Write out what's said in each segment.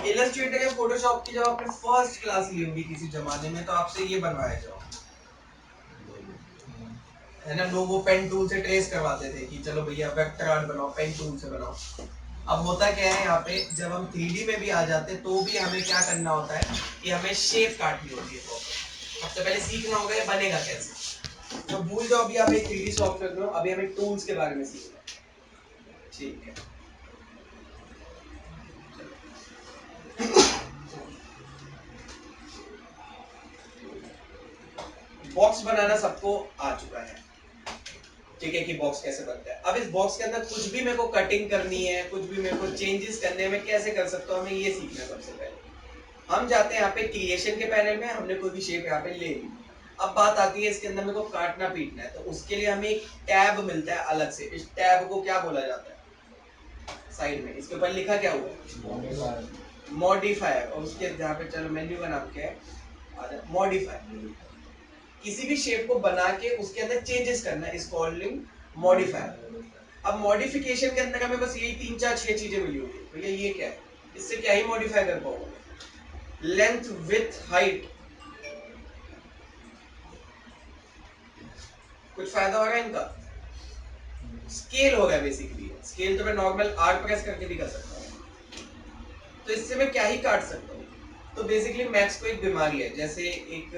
Illustrator या Photoshop की जब आपने फर्स्ट क्लास ली होगी किसी जमाने में, तो आपसे ये बनवाया जाओ, है ना, लोग वो पेन टूल से ट्रेस करवाते थे कि चलो भैया वेक्टर आर्ट बनाओ, पेन टूल से बनाओ। अब होता क्या है यहाँ पे, जब हम 3D में भी आ जाते तो भी हमें क्या करना होता है कि हमें शेप काटनी होती है। सबसे पहले सीखना होगा ये बनेगा कैसे। तो भूल जाओ अभी आप एक 3D सॉफ्टवेयर में हो, अभी हमें टूल्स के बारे में सीखना है। ठीक है, बॉक्स बनाना सबको आ चुका है, ठीक है, कि बॉक्स कैसे बनता है। अब इस बॉक्स के अंदर कुछ भी मेरे को कटिंग करनी है, कुछ भी मेरे को चेंजेस करने हैं, मैं कैसे कर सकता हूँ, हमें ये सीखना है। सबसे पहले हम जाते हैं यहाँ पे क्रिएशन के पैनल में, हमने कोई भी शेप यहाँ पे ले ली। अब बात आती है इसके अंदर मेरे को काटना पीटना है, तो उसके लिए हमें एक टैब मिलता है अलग से। इस टैब को क्या बोला जाता है, साइड में इसके ऊपर लिखा क्या हुआ है, मॉडिफायर। और उसके जहाँ पे, चलो मेन्यू का नाम क्या है, मॉडिफायर। किसी भी शेप को बना के उसके अंदर चेंजेस करना इज कॉल्ड मॉडिफायर। अब मॉडिफिकेशन के अंदर हमें बस यही 3 4 6 चीजें मिली होगी, भैया ये क्या है, इससे क्या ही मॉडिफाई कर पाओगे। लेंथ, विड्थ, हाइट, कुछ फायदा हो रहा है इनका। स्केल हो गया बेसिकली, स्केल तो मैं नॉर्मल आर प्रेस करके भी कर सकता हूँ, तो इससे मैं क्या ही काट सकता हूँ। तो बेसिकली मैथ्स को एक बीमारी है, जैसे एक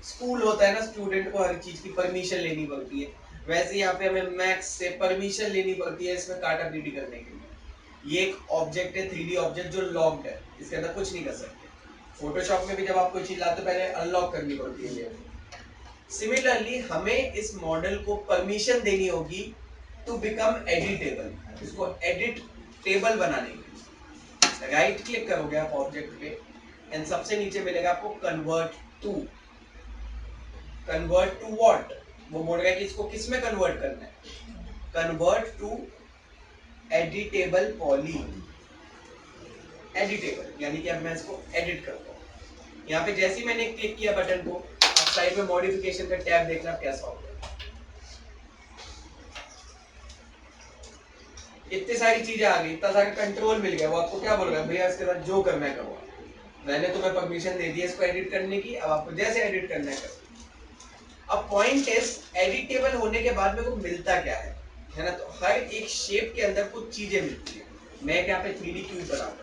स्कूल होता है ना, स्टूडेंट को हर चीज की परमिशन लेनी पड़ती है, वैसे यहाँ पे हमें मैथ्स से परमिशन लेनी पड़ती है इसमें काटा पीटी करने के लिए। ये एक ऑब्जेक्ट है, 3D ऑब्जेक्ट जो लॉक्ड है, इसके अंदर कुछ नहीं कर सकते। फोटोशॉप में भी जब आप कोई चीज लाते पहले अनलॉक करनी पड़ती है। सिमिलरली हमें इस मॉडल को परमिशन देनी होगी टू बिकम एडिटेबल, इसको एडिट टेबल बनाने के लिए राइट क्लिक करोगे आप ऑब्जेक्ट पे, एंड सबसे नीचे मिलेगा आपको convert to. Convert to what, वो बोल रहा है कि इसको किस में कन्वर्ट करना है, convert to editable poly. Editable यानी कि अब मैं इसको एडिट करता हूँ। यहाँ पे जैसे ही मैंने क्लिक किया बटन को, अब साइड में मॉडिफिकेशन का टैब देखना कैसा होगा। इतनी सारी चीजें आ गई, इतना सारा कंट्रोल मिल गया। वो आपको क्या बोल रहा है, भैया इसके बाद जो करना है करो, मैंने तुम्हें परमिशन दे दी है इसको एडिट करने की, अब आपको जैसे एडिट करना है करो। अब पॉइंट इज, एडिटेबल होने के बाद में को मिलता क्या है ना, तो हर एक शेप के अंदर कुछ चीजें मिलती है। मैं यहाँ पे 3D क्यूब बनाता हूँ,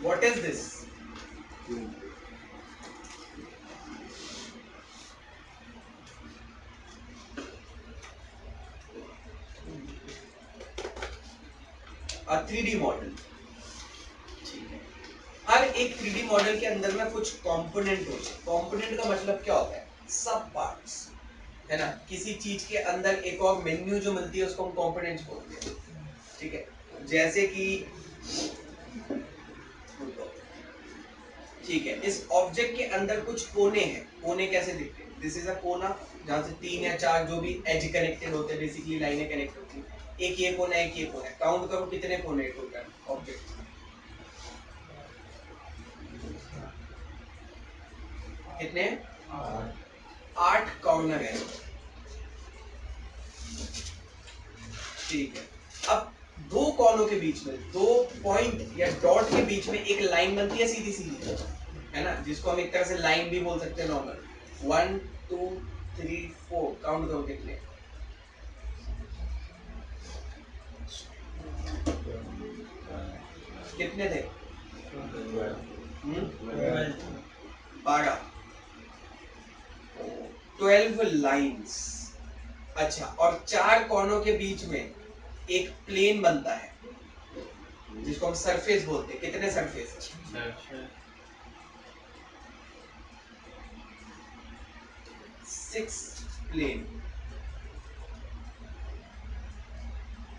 what is this, a 3D model. ठीक है, हर एक 3D मॉडल के अंदर में कुछ कंपोनेंट होते हैं। कंपोनेंट का मतलब क्या होता है, सब पार्ट्स, है ना। किसी चीज के अंदर एक और मेन्यू जो मिलती है उसको हम कंपोनेंट्स बोलते हैं। ठीक है, जैसे कि ठीक है, इस ऑब्जेक्ट के अंदर कुछ कोने हैं। कोने कैसे दिखते हैं, दिस इज अ कोना, जहां से 3 या 4 जो भी एज कनेक्टेड होते हैं, बेसिकली लाइनें कनेक्ट होती हैं। एक ये कोना, एक ये कोना, काउंट करो कितने कोने टोटल ऑब्जेक्ट, कितने, 8 कॉर्नर है। ठीक है, अब दो कोनों के बीच में, दो पॉइंट या डॉट के बीच में एक लाइन बनती है सीधी सीधी, है ना, जिसको हम एक तरह से लाइन भी बोल सकते हैं नॉर्मल। 1 2 3 4, काउंट करो कितने, कितने थे, 12, 12 लाइन्स। अच्छा, और 4 कोनों के बीच में एक प्लेन बनता है जिसको हम सरफेस बोलते हैं। कितने सरफेस है, 6 प्लेन।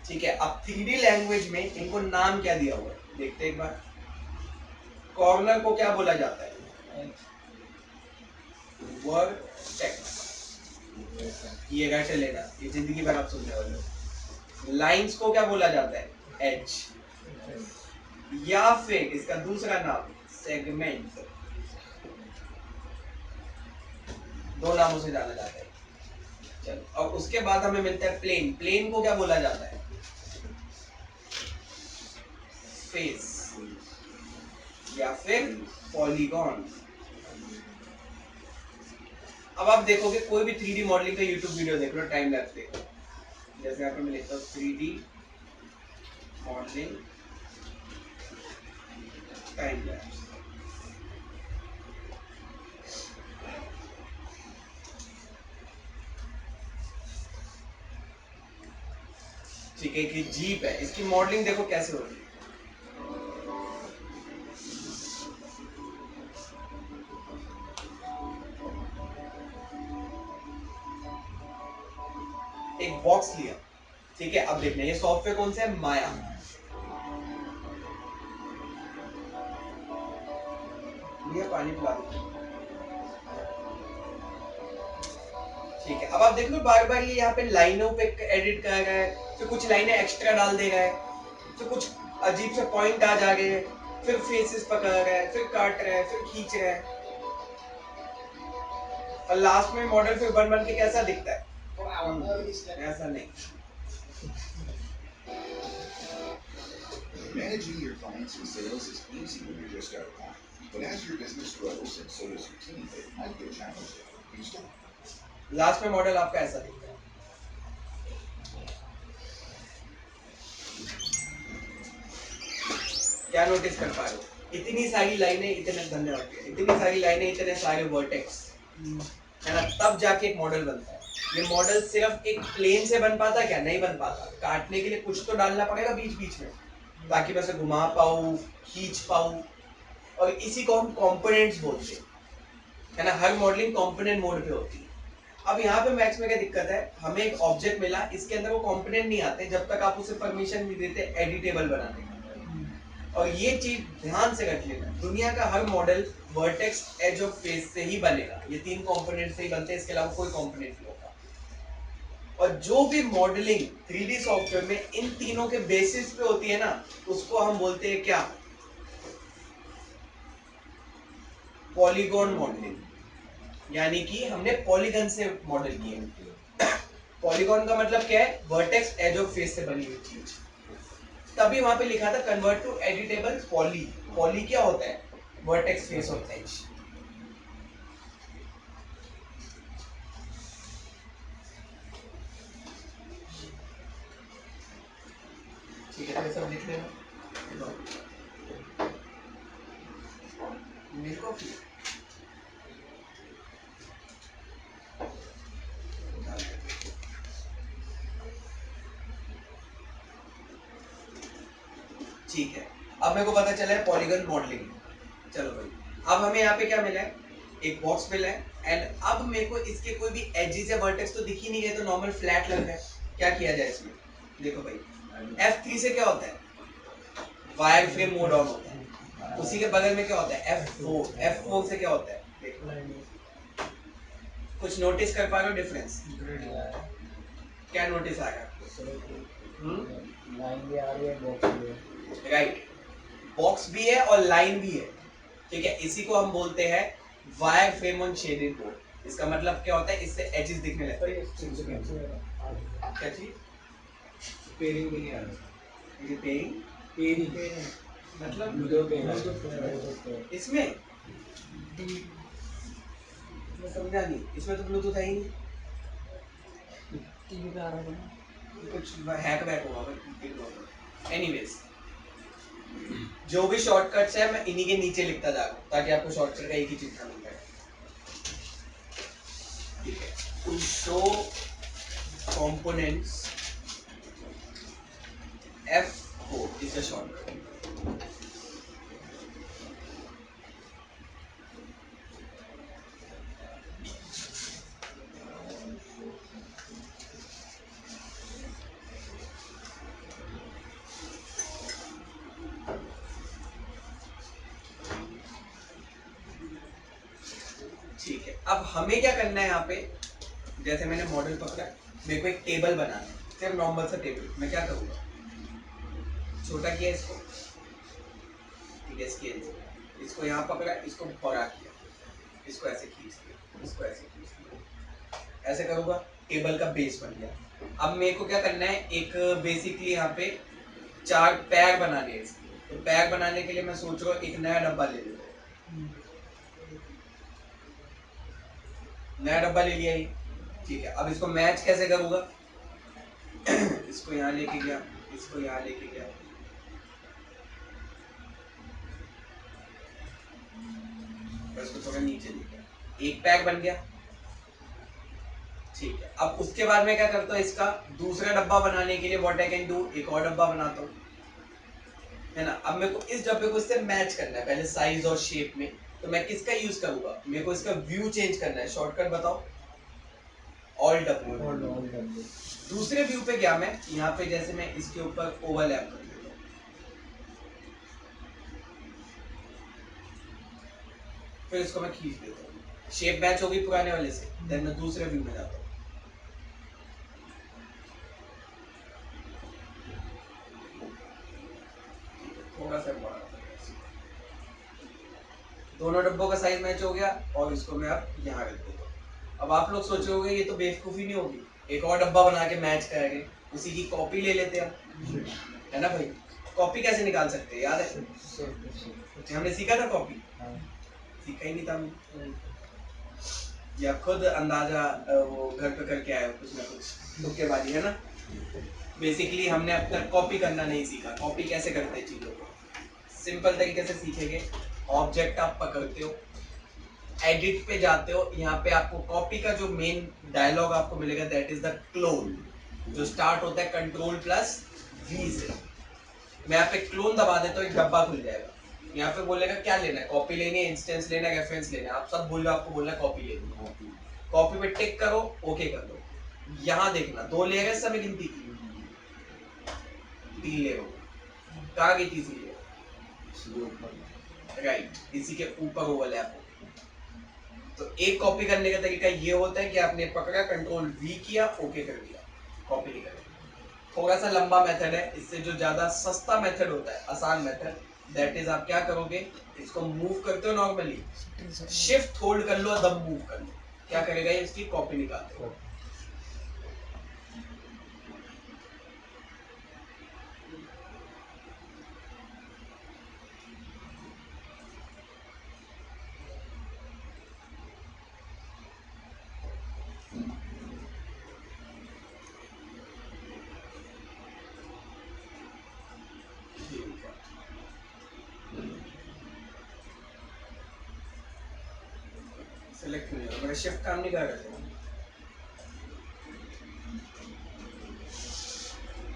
ठीक है, अब 3D लैंग्वेज में इनको नाम क्या दिया हुआ है देखते एक बार। कॉर्नर को क्या बोला जाता है, वर्टेक्स। ये रट लेना, ये जिंदगी भर आप सुनने वाले हो। लाइंस को क्या बोला जाता है, एज, या फिर इसका दूसरा नाम सेगमेंट। दो नामों से जाना जाता है। चलो, और उसके बाद हमें मिलता है प्लेन। प्लेन को क्या बोला जाता है? फेस या फिर पॉलीगॉन। अब आप देखोगे कोई भी 3D मॉडलिंग का यूट्यूब वीडियो देख लो, टाइम लैप्स देखो, जैसे यहाँ पे मैं लिखता हूँ 3D मॉडलिंग टाइम लैप्स, ठीक है, कि जीप है, इसकी मॉडलिंग देखो कैसे हो रही है। एक बॉक्स लिया, ठीक है, अब देखना ये सॉफ्टवेयर कौन सा है? माया। ये पानी पिला दो, ठीक है। अब आप देख लो बार बार ये यहाँ पे लाइनों पे एडिट कर रहा है, फिर कुछ लाइनें एक्स्ट्रा डाल दे रहा है, फिर कुछ अजीब से पॉइंट आ जा रहे हैं, फिर फेसेस पकड़ रहा है, फिर काट रहा है, फिर खींच रहा है, और लास्ट में मॉडल फिर बन बन के कैसा दिखता है? ऐसा नहीं। Managing your clients and sales is easy when you're just starting out. But as your business grows and so does your team, it might get challenging. You still last में मॉडल आपका ऐसा दिखता है। क्या नोटिस कर पा रहे हो? इतनी सारी लाइनें, इतने धन्यवाद, इतनी सारी लाइनें, इतने सारे वर्टेक्स, है ना, तब जाके एक मॉडल बनता है। ये मॉडल सिर्फ एक प्लेन से बन पाता क्या? नहीं बन पाता। काटने के लिए कुछ तो डालना पड़ेगा बीच बीच में, ताकि मैं उसे घुमा पाऊँ, खींच पाऊँ, और इसी को हम कंपोनेंट्स बोलते हैं, है ना। हर मॉडलिंग कंपोनेंट मोड पे होती है। अब यहाँ पे मैक्स में क्या दिक्कत है? हमें एक ऑब्जेक्ट मिला, इसके अंदर वो कंपोनेंट नहीं आते जब तक आप उसे परमिशन नहीं देते एडिटेबल बनाने का। और ये चीज ध्यान से रख लेना, दुनिया का हर मॉडल वर्टेक्स, एज और फेस से ही बनेगा। ये तीन कंपोनेंट से ही बनते हैं, इसके अलावा कोई कंपोनेंट नहीं होगा। और जो भी मॉडलिंग 3D सॉफ्टवेयर में इन तीनों के बेसिस पे होती है ना, उसको हम बोलते हैं क्या? Polygon modelling. यानी कि हमने पॉलीगन से मॉडल किया। पॉलीगॉन का मतलब क्या है? वर्टेक्स, एज और फेस से बनी हुई चीज। तभी वहां पे लिखा था convert to editable poly. Poly क्या होता है? वर्टेक्स, फेस और एज। ठीक है, तो सब लिख लेना। मेरे को ठीक है, अब मेरे को पता चला है पॉलीगन मॉडलिंग। चलो भाई, अब हमें यहाँ पे क्या मिला है? एक बॉक्स मिला है, एंड अब मेरे को इसके कोई भी एजेस या वर्टेक्स तो दिख ही नहीं गए, तो नॉर्मल फ्लैट लग रहा है। क्या किया जाए इसमें? देखो भाई, F3 से क्या होता है? वायर फ्रेम मोड ऑन होता है। उसी के बगल में क्या होता है? F4। F4 से क्या होता है? देखो, कुछ नोटिस कर पा रहे हो डिफरेंस? क्या नोटिस आ रहा है? लाइन भी आ रही है, बॉक्स भी है। राइट, बॉक्स भी है और लाइन भी है, ठीक है। इसी को हम बोलते हैं wire frame on shaded board. इसका मतलब क्या होता है? इससे एजेस दिखने लगते हैं। क्या चीज? पेयरिंग भी नहीं आ रहा। ये पेयरिंग पेयरिंग मतलब ब्लूटूथ इसमें मैं समझा नहीं, इसमें तो ब्लूटूथ है ही नहीं। टीवी पे आ रहा है। कुछ हैक वैक होगा। एनीवेज, जो भी शॉर्टकट्स है मैं इन्हीं के नीचे लिखता जा रहा हूँ, ताकि आपको शॉर्टकट का एक ही चीज मिल जाए। ठीक है, to show components F4 is the shortcut। ठीक है, अब हमें क्या करना है यहाँ पे? जैसे मैंने मॉडल पकड़ा, मेरे को एक टेबल बनाना है, सिर्फ नॉर्मल सा टेबल। मैं क्या करूँगा? छोटा किया इसको, ठीक है, इसको यहाँ पकड़ा, इसको बड़ा किया, इसको ऐसे खींच दिया, इसको ऐसे खींच दिया, ऐसे करूँगा, टेबल का बेस बन गया। अब मेरे को क्या करना है, एक बेसिकली यहाँ पे 4 पैर बनाने हैं इसके। तो पैर बनाने के लिए मैं सोच रहा हूँ एक नया डब्बा ले लेते हैं। नया डब्बा ले लिया ये, ठीक है। अब इसको मैच कैसे करूँगा, इसको यहाँ लेके गया, इसको यहाँ लेके गया, और इसको थोड़ा नीचे ले गया, एक पैक बन गया, ठीक है। अब उसके बाद में क्या करता हूँ, इसका दूसरा डब्बा बनाने के लिए व्हाट आई कैन डू, एक और डब्बा बनाता हूँ, है ना। अब मेरे को इस डब्बे को इससे मैच करना है पहले साइज और शेप में, तो मैं किसका यूज करूंगा, मेरे को इसका व्यू चेंज करना है। शॉर्टकट बताओ, ऑल डब्ल्यू। दूसरे व्यू पे गया मैं, यहाँ पे जैसे मैं इसके ऊपर ओवरलैप कर देता हूँ, फिर इसको मैं खींच देता हूँ, शेप मैच होगी पुराने वाले से। देन मैं दूसरे व्यू में जाता हूँ, थोड़ा सा बड़ा, दोनों डब्बों का साइज मैच हो गया, और इसको मैं अब यहाँ रख देता हूँ। अब आप लोग सोचोगे ये तो बेवकूफी नहीं होगी, एक और डब्बा बना के मैच करेंगे, उसी की कॉपी ले लेते हैं, है ना भाई। कॉपी कैसे निकाल सकते हैं, याद है हमने सीखा था कॉपी, सीखा ही नहीं था हमने, या खुद अंदाजा वो घर पे करके आए हो कुछ ना कुछ तुक्केबाजी, है ना। बेसिकली हमने अब तक कॉपी करना नहीं सीखा। कॉपी कैसे करते हैं चीजों को, सिंपल तरीके से सीखेंगे। ऑब्जेक्ट आप पकड़ते हो, एडिट पे जाते हो, यहाँ पे आपको कॉपी का जो मेन डायलॉग आपको मिलेगा, दैट इज द क्लोन, जो स्टार्ट होता है कंट्रोल प्लस वी से। मैं यहाँ पे क्लोन दबा देता हूँ, एक डब्बा खुल जाएगा। यहाँ पे बोलेगा क्या लेना है, कॉपी लेनी है, इंस्टेंस लेना है, रेफरेंस लेना है, आप सब बोल रहे हो, आपको बोलना है कॉपी लेनी है। कॉपी पे टिक करो, ओके कर दो। यहाँ देखना 2 लेयर है, सब गिनती की 3 लेयर, कहाँ गई तीसरी लेयर, राइट, इसी के ऊपर ओवरलैप हो। तो एक कॉपी करने का तरीका ये होता है कि आपने पकड़ा, कंट्रोल वी किया, ओके कर दिया, कॉपी नहीं करें। थोड़ा सा लंबा मेथड है, इससे जो ज्यादा सस्ता मेथड होता है, आसान मेथड, दैट इज आप क्या करोगे, इसको मूव करते हो नॉर्मली, शिफ्ट होल्ड कर लो, दब मूव कर लो, क्या करेगा ये, इसकी कॉपी निकालते हो। सेलेक्ट नहीं होगा, मेरा शिफ्ट काम नहीं कर रहा था।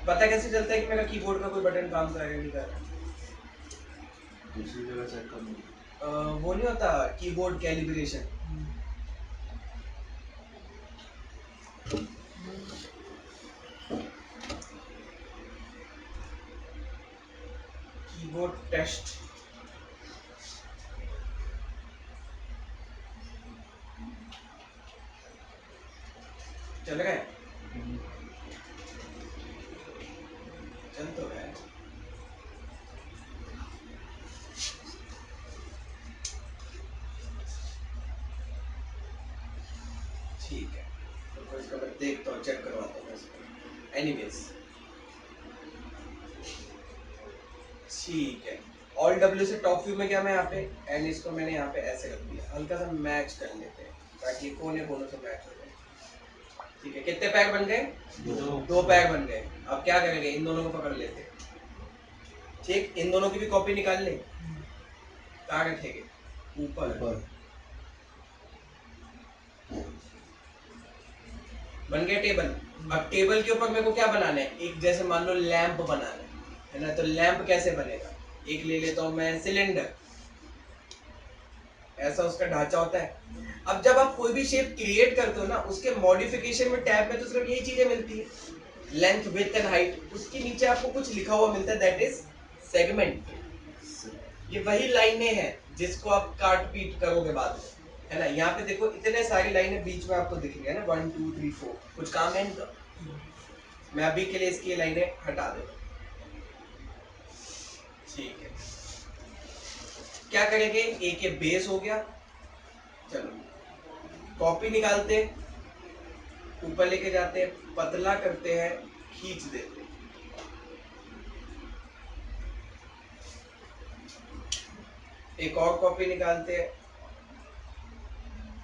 पता कैसे चलता है कि मेरा कीबोर्ड का कोई बटन काम कर रहा है नहीं कर रहा है? दूसरी जगह चेक कर लो। वो नहीं होता कीबोर्ड कैलिब्रेशन, कीबोर्ड टेस्ट, चल रहा है, चल तो रहा है। ठीक है, तो इसका मैं देखता हूँ, चेक करवाता हूँ इसको। एनीवेज ठीक है, ऑल डब्ल्यू से टॉप व्यू में गया मैं यहाँ पे, एंड इसको मैंने यहाँ पे ऐसे रख दिया, हल्का सा मैच कर लेते हैं ताकि कोने कोने से मैच हो जाए। ठीक है, कितने पैक बन गए, 2 पैक बन गए। अब क्या करेंगे, इन दोनों को पकड़ लेते हैं, ठीक, इन दोनों की भी कॉपी निकाल ले। कहाँ रखेंगे, ऊपर, बन गया टेबल। अब टेबल के ऊपर मेरे को क्या बनाना है, एक जैसे मान लो लैंप बनाना है ना, तो लैंप कैसे बनेगा, एक ले लेता हूँ मैं सिलेंडर, ऐसा उसका ढांचा होता है। अब जब आप कोई भी शेप क्रिएट करते हो ना, उसके मॉडिफिकेशन में टैब में तो सिर्फ यही चीजें मिलती है, लेंथ, विड्थ एंड हाइट। उसके नीचे आपको कुछ लिखा हुआ मिलता है, दैट इज सेगमेंट। ये वही लाइनें हैं जिसको आप काट पीट करोगे बाद में, है ना। यहाँ पे देखो इतने सारी लाइनें बीच में आपको दिख रही है ना, 1 2 3 4, कुछ काम है इनका। मैं अभी के लिए इसकी ये लाइनें हटा देता हूँ, ठीक है। क्या करेंगे, एक ये बेस हो गया, चलो कॉपी निकालते, ऊपर लेके जाते हैं, पतला करते हैं, खींच देते हैं। एक और कॉपी निकालते हैं,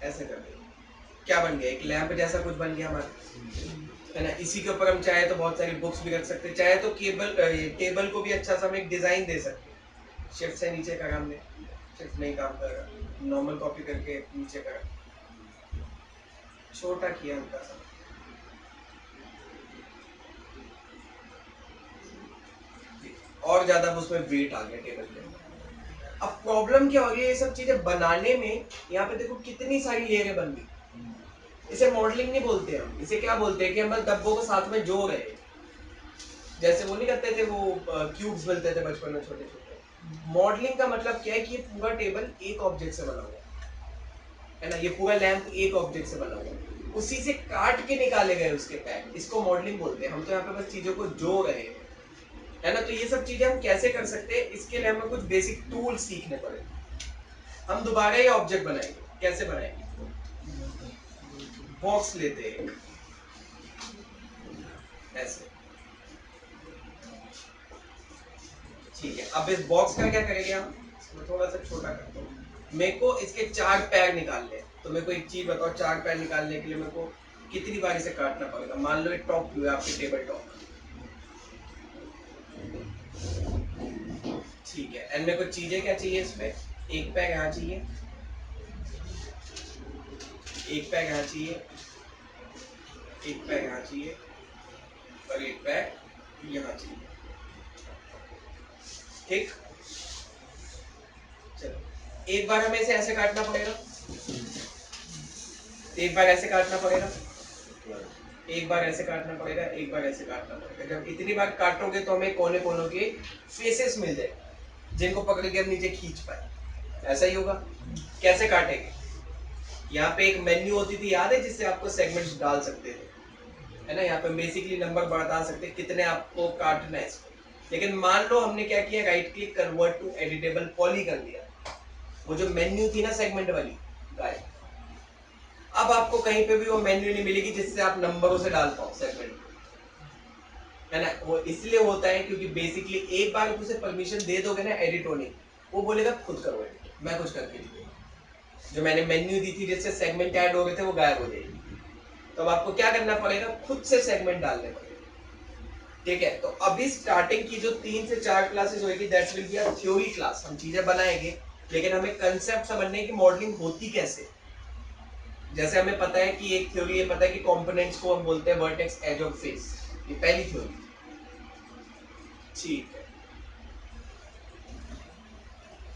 ऐसे करते हैं। क्या बन गया? एक लैंप जैसा कुछ बन गया हमारा, है ना। इसी के ऊपर हम चाहे तो बहुत सारी बुक्स भी रख सकते हैं, चाहे तो टेबल को भी अच्छा सा हम एक डिजाइन दे सकते हैं। शिफ्ट से नीचे का काम दे, शिफ्ट नहीं काम करेगा, नॉर्मल कॉपी करके नीचे का छोटा किया हल्का सा। और ज्यादा उसमें वेट आ गया टेबल के। अब प्रॉब्लम क्या हो रही है, ये सब चीजें बनाने में, यहाँ पे देखो कितनी सारी लेयरें बन गई। इसे मॉडलिंग नहीं बोलते हम, इसे क्या बोलते हैं कि हम बस डब्बों को साथ में जोड़ रहे हैं। जैसे वो नहीं करते थे, वो क्यूब्स मिलते थे बचपन में छोटे छोटे। मॉडलिंग का मतलब क्या है कि ये पूरा टेबल एक ऑब्जेक्ट से बना हुआ है ना, ये पूरा लैंप एक ऑब्जेक्ट से बना हुआ है, उसी से काट के निकाले गए उसके पैक, इसको मॉडलिंग बोलते हैं। हम तो यहाँ पे बस चीजों को जोड़ रहे हैं, है ना। तो ये सब चीजें हम कैसे कर सकते हैं, इसके लिए हमें कुछ बेसिक टूल सीखने पड़ेंगे। हम दोबारा ये ऑब्जेक्ट बनाएंगे। कैसे बनाएंगे? बॉक्स लेते हैं ऐसे, ठीक है। अब इस बॉक्स का क्या करेंगे हम, इसको थोड़ा सा छोटा करते हैं। मेरे को इसके 4 पैर निकालने हैं, तो मेरे को एक चीज बताओ, 4 पैर निकालने के लिए मेरे को कितनी बार इसे काटना पड़ेगा? मान लो ये टॉप व्यू है आपके टेबल टॉप, ठीक है। एंड मेरे को चीजें क्या चाहिए इसमें? एक पैर यहाँ चाहिए, एक पैर यहाँ चाहिए, एक पैर यहाँ चाहिए, और एक पैर यहाँ चाहिए, ठीक। चलो एक बार हमें इसे ऐसे काटना पड़ेगा, एक बार ऐसे काटना पड़ेगा, एक बार ऐसे काटना पड़ेगा, एक बार ऐसे काटना पड़ेगा। जब इतनी बार काटोगे तो हमें कोने कोनों के फेसेस मिल जाए, जिनको पकड़ के हम नीचे खींच पाए। ऐसा ही होगा। कैसे काटेंगे? यहाँ पे एक मेन्यू होती थी, याद है, जिससे आपको सेगमेंट्स डाल सकते थे, है ना। यहाँ पे बेसिकली नंबर बता सकते कितने आपको काटना है इसको। लेकिन मान लो हमने क्या किया, right click, convert to editable poly कर दिया, वो जो मेन्यू थी ना सेगमेंट वाली, गायब। अब आपको कहीं पे भी वो मेन्यू नहीं मिलेगी जिससे आप नंबरों से डाल पाओ सेगमेंट, है ना। वो इसलिए होता है क्योंकि बेसिकली एक बार उसे परमिशन दे दोगे ना एडिट होने की, वो बोलेगा खुद करो एडिट, मैं कुछ करके नहीं दूंगा। जो मैंने मेन्यू दी थी जिससे सेगमेंट ऐड हो गए थे, वो गायब हो जाएगी। तो अब आपको क्या करना पड़ेगा, खुद से सेगमेंट डालने पड़ेगा, ठीक है। तो अभी स्टार्टिंग की जो 3 से 4 क्लासेस होगी, that will be a theory class. हम चीजें बनाएंगे, लेकिन हमें कंसेप्ट समझने की मॉडलिंग होती कैसे। जैसे हमें पता है कि एक थ्योरी ये पता है कि कंपोनेंट्स को हम बोलते हैं वर्टेक्स, एज और फेस, ये पहली थ्योरी, ठीक है।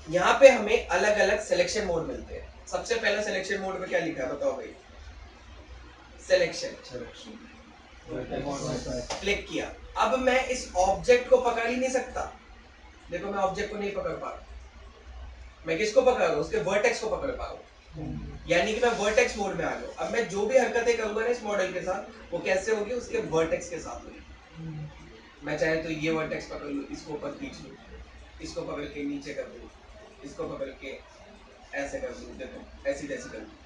यहाँ पे हमें अलग अलग सिलेक्शन मोड मिलते हैं। सबसे पहला सिलेक्शन मोड में क्या लिखा है बताओ भाई? सिलेक्शन। क्लिक किया, अब मैं इस ऑब्जेक्ट को पकड़ ही नहीं सकता। देखो मैं ऑब्जेक्ट को नहीं पकड़ पा रहा, मैं किसको पकड़ रहा हूँ? उसके वर्टेक्स को पकड़ पा रहा हूँ, यानी कि मैं वर्टेक्स मोड में आ गया। अब मैं जो भी हरकतें करूंगा ना इस मॉडल के साथ, वो कैसे होगी? उसके वर्टेक्स के साथ होगी। मैं चाहे तो ये वर्टेक्स पकड़ लूँ, इसको ऊपर खींच लूँ, इसको पकड़ के नीचे कर दूँ, इसको पकड़ के ऐसे कर दूँ, देखो ऐसी तैसी कर दूँ,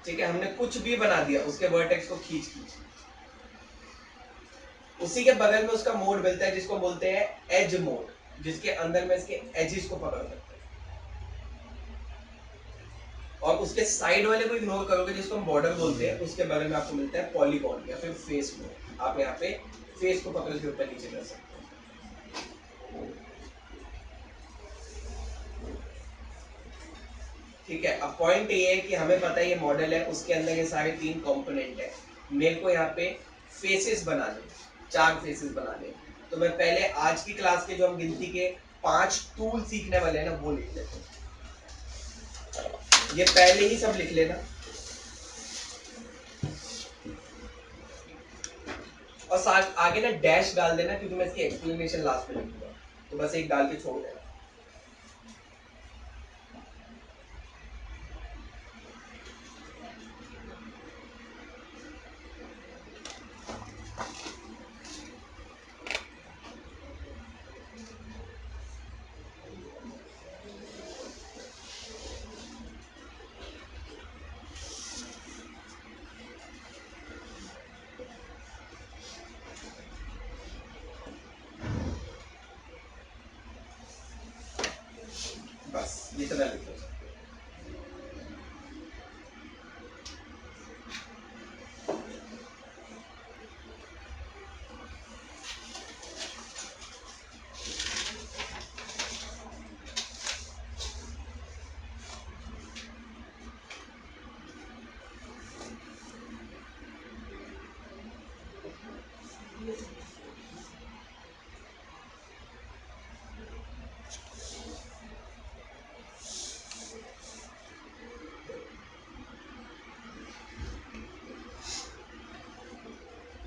ठीक है। हमने कुछ भी बना दिया उसके वर्टेक्स को खींच खींच। उसी के बगल में उसका मोड मिलता है जिसको बोलते हैं एज मोड, जिसके अंदर में इसके एजेस को पकड़ सकते हैं। और उसके साइड वाले को इग्नोर करोगे जिसको हम बॉर्डर बोलते हैं, उसके बगल में आपको मिलता है पॉलीगॉन या फिर फेस मोड। आप यहाँ पे फेस को पकड़ के ऊपर नीचे कर सकते हैं, ठीक है। अब पॉइंट ये है कि हमें पता है ये मॉडल है, उसके अंदर ये सारे 3 कंपोनेंट है। मेरे को यहाँ पे फेसेस बनाने, 4 फेसेस बनाने। तो मैं पहले आज की क्लास के जो हम गिनती के 5 टूल सीखने वाले हैं ना, वो लिख लेते हैं। ये पहले ही सब लिख लेना, और साथ आगे ना डैश डाल देना, क्योंकि मैं इसकी एक्सप्लेनेशन लास्ट में लिखूंगा, तो बस एक डाल के छोड़ देना। इतना लिख लो।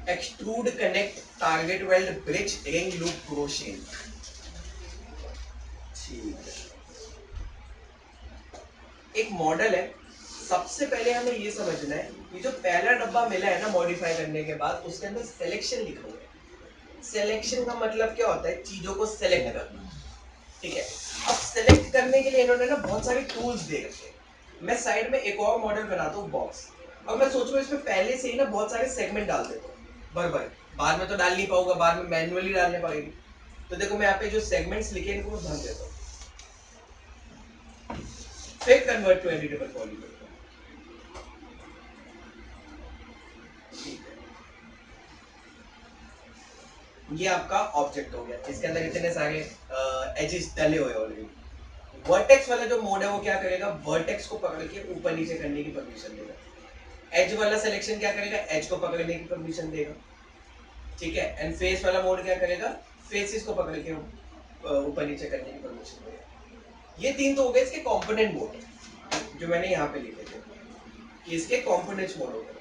Extrude connect target weld bridge ring loop crossing. ठीक है, एक मॉडल है। सबसे पहले हमें ये समझना है कि जो पहला डब्बा मिला है ना मॉडिफाई करने के बाद, उसके अंदर सिलेक्शन लिखा हुआ है। सिलेक्शन का मतलब क्या होता है? चीजों को सेलेक्ट करना। ठीक है, अब सेलेक्ट करने के लिए इन्होंने ना बहुत सारे टूल्स दे रखे हैं। मैं साइड में एक और मॉडल बनाता हूँ बॉक्स, और मैं सोच रहा हूँ इसमें पहले से ही ना बहुत सारे सेगमेंट डाल देता हूँ बराबर। बाद में तो डाल नहीं पाऊंगा, बाद में मैन्युअली डालने पड़ेगी। तो देखो मैं यहाँ पे जो सेगमेंट्स लिखे हैं इनको मैं भर देता हूँ, फिर कन्वर्ट टू एडिटेबल पॉलीगॉन। ये आपका ऑब्जेक्ट हो गया, इसके अंदर इतने सारे एजेस डले हुए ऑलरेडी। वर्टेक्स वाला जो मोड है वो क्या करेगा? वर्टेक्स को पकड़ के ऊपर नीचे करने की परमिशन देगा। एज वाला सिलेक्शन क्या करेगा? एज को पकड़ने की परमिशन देगा। ठीक है, एंड फेस वाला मोड क्या करेगा? फेसेस को पकड़ के ऊपर नीचे करने की परमिशन देगा। ये तीन तो हो गए इसके कंपोनेंट मोड जो मैंने यहाँ पे लिखे थे, कि इसके कंपोनेंट्स मोड हो गए।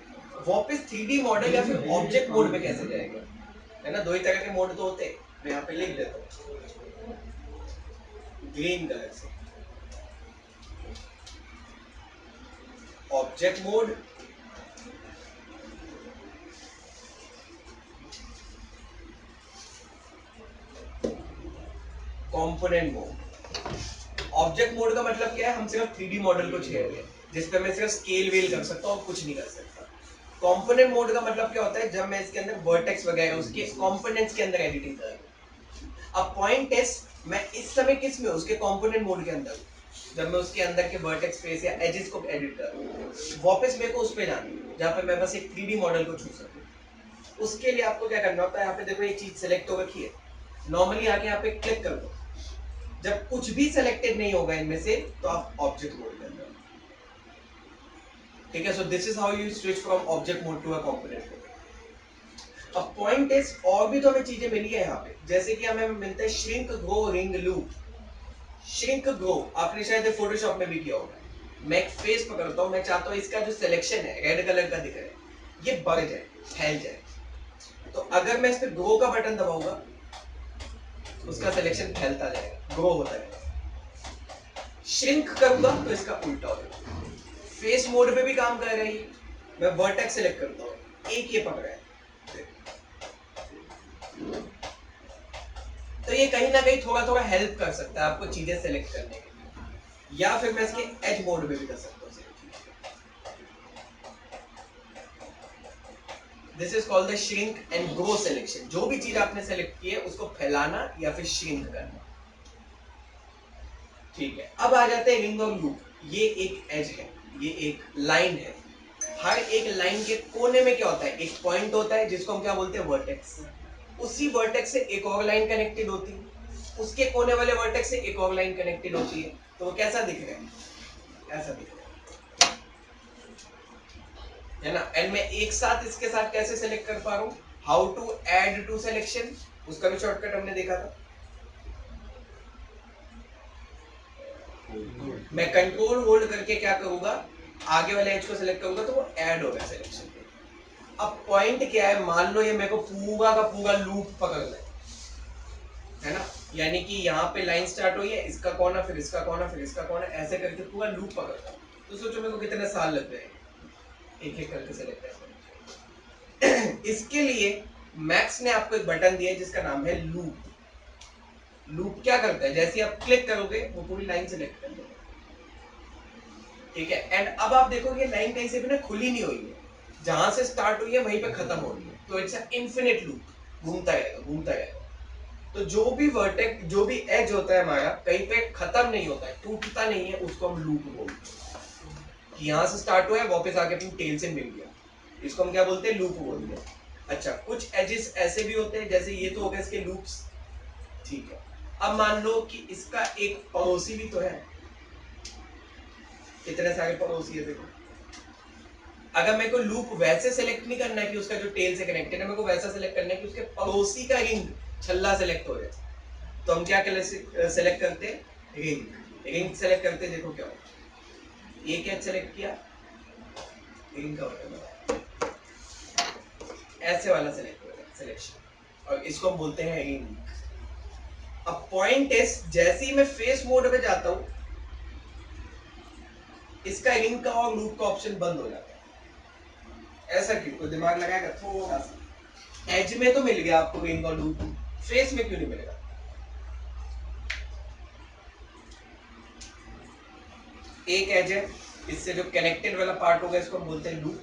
वापस 3D मॉडल या फिर ऑब्जेक्ट मोड में कैसे जाएगा? है ना, दो ही तरह के मोड तो होते हैं। मैं यहाँ पे लिख देता हूँ ग्रीन कलर से, object mode, component mode. Object mode का मतलब क्या है? हम सिर्फ 3D मॉडल को छेड़ रहे हैं, जिसपे मैं सिर्फ स्केल वेल कर सकता हूँ और कुछ नहीं कर सकता। कंपोनेंट मोड का मतलब क्या होता है? जब मैं इसके अंदर वर्टेक्स वगैरह उसके कंपोनेंट्स के अंदर एडिटिंग कर रहा हूँ। अब पॉइंट टेस्ट मैं इस समय किस में? उसके कंपोनेंट मोड के अंदर, जब मैं उसके अंदर के वर्टेक्स फेस या एजेस को एडिट कर रहा हूँ। वापस मेरे को उस पे जाना है जहाँ पे मैं बस एक 3D मॉडल को छू सकूँ। उसके लिए आपको क्या करना होता है? यहाँ पे देखो ये चीज सेलेक्ट हो रखी है, नॉर्मली आके यहाँ पे क्लिक कर दो। जब कुछ भी सेलेक्टेड नहीं होगा इनमें से तो आप ऑब्जेक्ट मोड के अंदर। ठीक है, so this is how you switch from object mode to a component mode. अब पॉइंट इज और भी तो हमें चीजें मिली है यहाँ पे, जैसे कि हमें मिलता है shrink grow ring loop. Shrink grow आपने शायद फोटोशॉप में भी किया होगा। मैं एक फेस पकड़ता हूँ, मैं चाहता हूँ इसका जो सिलेक्शन है रेड कलर का दिख रहा है ये बढ़ जाए, फैल जाए। तो अगर मैं इस पे ग्रो का बटन दबाऊंगा उसका सिलेक्शन फैलता जाएगा, ग्रो होता जाएगा। श्रिंक करूंगा तो इसका उल्टा होगा। फेस मोड पे भी काम कर रही है। मैं वर्टेक्स सेलेक्ट करता हूँ, एक ये पकड़ा है, तो ये कहीं ना कहीं थोड़ा थोड़ा हेल्प कर सकता है आपको चीजें सेलेक्ट करने के लिए। या फिर मैं इसके एज मोड में भी कर सकता हूँ। This is called the shrink and grow selection. जो भी चीज आपने सेलेक्ट की है उसको फैलाना या फिर श्रिंक करना। ठीक है, अब आ जाते हैं रिंग और लूप। ये एक एज है, ये एक लाइन है। हर एक लाइन के कोने में क्या होता है? एक पॉइंट होता है जिसको हम क्या बोलते हैं? वर्टेक्स। उसी वर्टेक्स से एक और लाइन कनेक्टेड होती है, उसके कोने वाले वर्टेक्स से एक और लाइन कनेक्टेड होती है। तो वो कैसा दिख रहा है? ऐसा दिख रहा है ना। एंड मैं एक साथ इसके साथ कैसे सेलेक्ट कर पा रहा हूँ? How to add to selection, उसका भी शॉर्टकट हमने देखा था। मैं कंट्रोल होल्ड करके क्या करूंगा? आगे वाले एज को सिलेक्ट करूंगा तो वो ऐड होगा सिलेक्शन पे। अब पॉइंट क्या है? मान लो ये मेरे को पूरा का पूरा लूप पकड़ना है ना, यानी कि यहाँ पे लाइन स्टार्ट हुई है, इसका कोना, फिर इसका कोना, फिर इसका कोना, ऐसे करके पूरा लूप पकड़ना। तो सोचो मेरे को कितने साल लग गए एक एक करके सेलेक्ट करने। इसके लिए मैक्स ने आपको एक बटन दिया है जिसका नाम है लूप। लूप क्या करता है? जैसे आप क्लिक करोगे वो पूरी लाइन सेलेक्ट कर देगा। ठीक है, एंड अब आप देखोगे लाइन कहीं से भी ना खुली नहीं हुई है, जहां से स्टार्ट हुई है वहीं पे खत्म हो रही है। तो इट्स अ इनफिनिट लूप, घूमता रहेगा घूमता रहेगा। तो जो भी वर्टेक्स, जो भी एज होता है हमारा, कहीं पे खत्म नहीं होता है, टूटता नहीं है, उसको हम लूप बोलते हैं। कि यहाँ से स्टार्ट हुआ है, वापस आके अपनी टेल से मिल गया, इसको हम क्या बोलते हैं? लूप बोलते हैं। अच्छा, कुछ एजेस ऐसे भी होते हैं, जैसे ये तो हो गए इसके लूप्स, ठीक है। अब मान लो कि इसका एक पड़ोसी भी तो है, कितने सारे पड़ोसी है देखो। अगर मेरे को लूप वैसे सेलेक्ट नहीं करना है कि उसका जो टेल से कनेक्टेड है, मेरे को वैसा सेलेक्ट करना है कि उसके पड़ोसी का रिंग छल्ला सेलेक्ट हो जाए, तो हम क्या सेलेक्ट करते हैं? रिंग। रिंग सेलेक्ट करते हैं, देखो क्या होगा। ये क्या सेलेक्ट किया? रिंग का बटन, ऐसे वाला सेलेक्ट होगा, सिलेक्शन, और इसको हम बोलते हैं रिंग। अब पॉइंट इज, जैसे ही मैं फेस मोड में जाता हूं, इसका रिंग का और लूप का ऑप्शन बंद हो जाता है। ऐसा क्यों? कोई दिमाग लगाएगा थोड़ा सा? एज में तो मिल गया आपको रिंग और लूप, फेस में क्यों नहीं मिलेगा? एक एज है, इससे जो कनेक्टेड वाला पार्ट होगा इसको हम बोलते हैं लूप,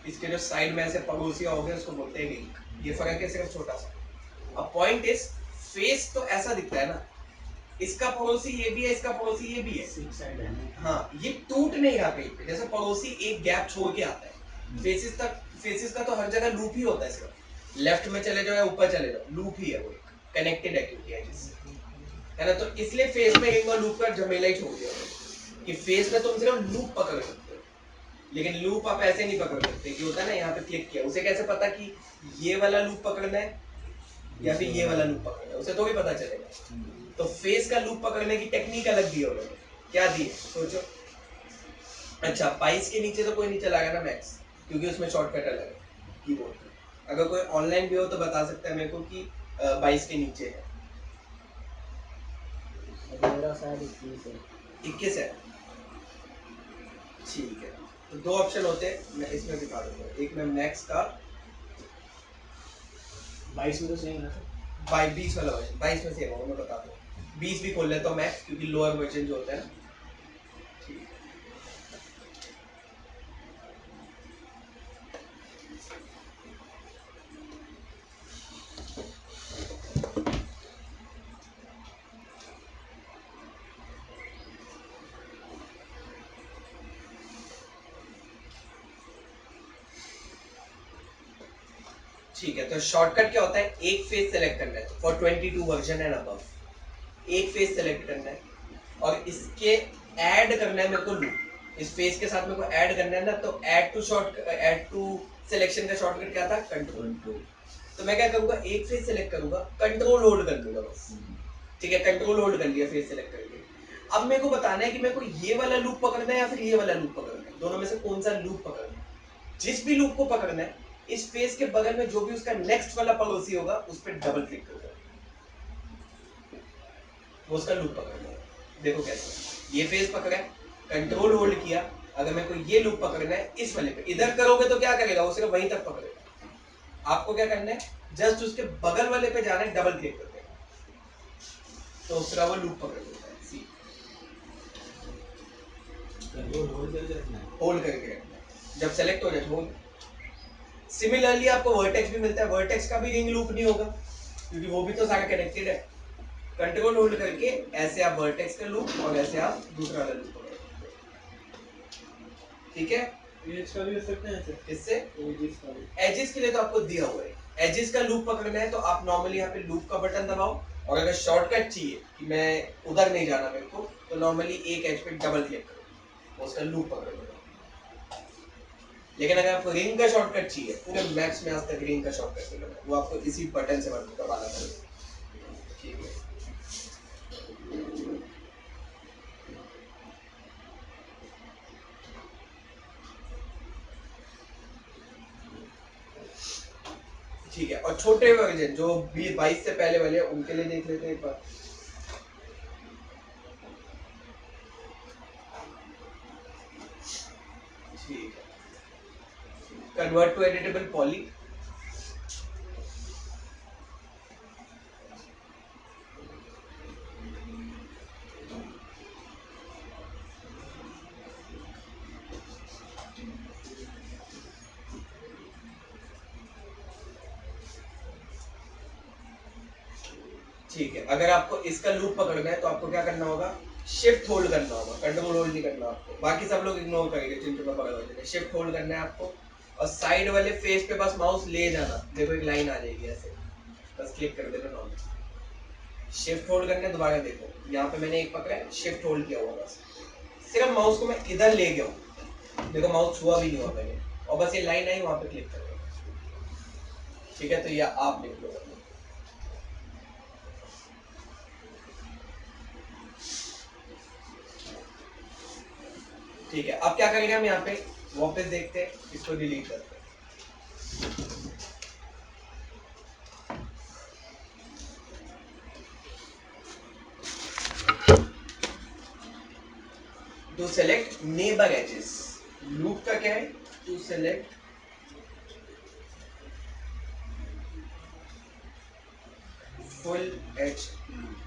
इसके जो साइड में ऐसे पड़ोसी हो गए उसको बोलते हैं रिंग। ये फर्क है सिर्फ छोटा सा। अब पॉइंट इज, फेस तो ऐसा दिखता है ना, इसका पड़ोसी ये भी है, इसका पड़ोसी ये भी है, हाँ, ये टूट नहीं रहा कहीं पे। जैसे पड़ोसी एक गैप छोड़ के आता है, फेसिस तक, फेसिस का तो हर जगह लूप ही होता है सिर्फ, लेफ्ट में चले जाओ या ऊपर चले जाओ, लूप ही है वो, कनेक्टेड है क्योंकि है ना। तो इसलिए फेस में रिंग और लूप का झमेला ही छोड़ दिया कि फेस में तुम सिर्फ लूप पकड़ सकते हो, लेकिन लूप आप ऐसे नहीं पकड़ सकते कि होता है ना, यहाँ पे क्लिक किया, उसे कैसे पता कि ये वाला लूप पकड़ना है या फिर ये वाला लूप पकड़ना है? उसे तो भी पता चलेगा। तो फेस का लूप पकड़ने की टेक्निक अलग दी है, क्या दी है सोचो। अच्छा, 22 के नीचे तो कोई नहीं चलाएगा ना मैक्स, क्योंकि उसमें शॉर्टकट अलग है कीबोर्ड। अगर कोई ऑनलाइन भी हो तो बता सकता है मेरे को कि 22 के नीचे है। मेरा शायद 21 है। 21 है, ठीक है। तो दो ऑप्शन होते हैं, मैं इसमें दिखा दूंगा। एक में मैक्स का 22 में तो सेम है। 20 वाला वर्जन, 22 में सेम होगा, मैं बता दूँ। 20 भी खोल लेता हूँ मैक्स, क्योंकि लोअर वर्जन जो होता है ना, ठीक है। ठीक है, तो शॉर्टकट क्या होता है? एक फेस सेलेक्ट करना है, फॉर 22 वर्जन एंड अबव एक फेस सेलेक्ट करना है, और इसके ऐड करना है मेरे को लूप। इस फेस के साथ मेरे को ऐड करना है ना, तो ऐड टू सिलेक्शन का शॉर्टकट क्या था? कंट्रोल। तो मैं क्या करूंगा? एक फेस सेलेक्ट करूंगा, कंट्रोल होल्ड कर लूंगा बस, ठीक है। कंट्रोल होल्ड कर लिया फेस सेलेक्ट करके। अब मेरे को बताना है कि मेरे को ये वाला लूप पकड़ना है या फिर ये वाला लूप पकड़ना है, दोनों में से कौन सा लूप पकड़ना है। जिस भी लूप को पकड़ना है, इस फेस के बगल में जो भी उसका नेक्स्ट वाला पड़ोसी होगा उस पर डबल क्लिक कर दो, वो उसका लूप पकड़ना है। देखो कैसे, ये फेस पकड़ा है, कंट्रोल होल्ड किया, अगर मेरे को ये लूप पकड़ना है इस वाले पे, इधर करोगे तो क्या करेगा? वो सिर्फ वहीं तक पकड़ेगा। आपको क्या करना है? जस्ट उसके बगल वाले पे जाना है, डबल क्लिक कर देगा, तो उसका वो लूप पकड़ लेता है। सी होल्ड करके रखना है, जब सेलेक्ट हो जाए होल्ड। सिमिलरली आपको वर्टेक्स भी मिलता है, वर्टेक्स का भी रिंग लूप नहीं होगा, क्योंकि वो भी तो सारा कनेक्टेड है। कंट्रोल होल्ड करके ऐसे आप वर्टेक्स का लूप और ऐसे आप दूसरा वाला लूप पकड़ सकते हो, ठीक है। एज का भी कर सकते हैं ऐसे? किससे? एजेस का भी। एजेस के लिए तो आपको दिया हुआ है, एजेस का लूप पकड़ना है तो आप नॉर्मली यहाँ पे लूप का बटन दबाओ, और अगर शॉर्टकट चाहिए कि मैं उधर नहीं जाना मेरे को, तो नॉर्मली एक एज पे डबल क्लिक करो, उसका लूप पकड़ लो। लेकिन अगर आपको रिंग का शॉर्टकट चाहिए, पूरे मैक्स में आज तक रिंग का शॉर्टकट मिला है, वो आपको इसी बटन से दबाना पड़ेगा, ठीक है। ठीक है, और छोटे वर्जन जो 22 से पहले वाले हैं उनके लिए देख लेते हैं एक बार। ठीक है, कन्वर्ट टू एडिटेबल पॉली, ठीक है, अगर आपको इसका लूप पकड़ना है तो आपको क्या करना होगा, शिफ्ट होल्ड करना होगा, कंट्रोल होल्ड नहीं करना आपको। बाकी सब लोग इग्नोर करेंगे जिनको मैं पकड़ देंगे। शिफ्ट होल्ड करना है आपको और साइड वाले फेस पे बस माउस ले जाना, देखो एक लाइन आ जाएगी ऐसे, बस क्लिक कर देना नॉर्मल। शिफ्ट होल्ड करना है, दोबारा देखो यहाँ पे मैंने एक पकड़ा है, शिफ्ट होल्ड किया हुआ, बस सिर्फ माउस को मैं इधर ले गया हूँ, देखो माउस छुआ भी नहीं हुआ मैंने, और बस ये लाइन आई वहां पे क्लिक कर दो। ठीक है, तो ये आप लिख लो। ठीक है, अब क्या करेंगे हम यहाँ पे वापस देखते हैं, इसको डिलीट करते हैं। To select neighbour edges, loop का क्या है, to select full edge loop.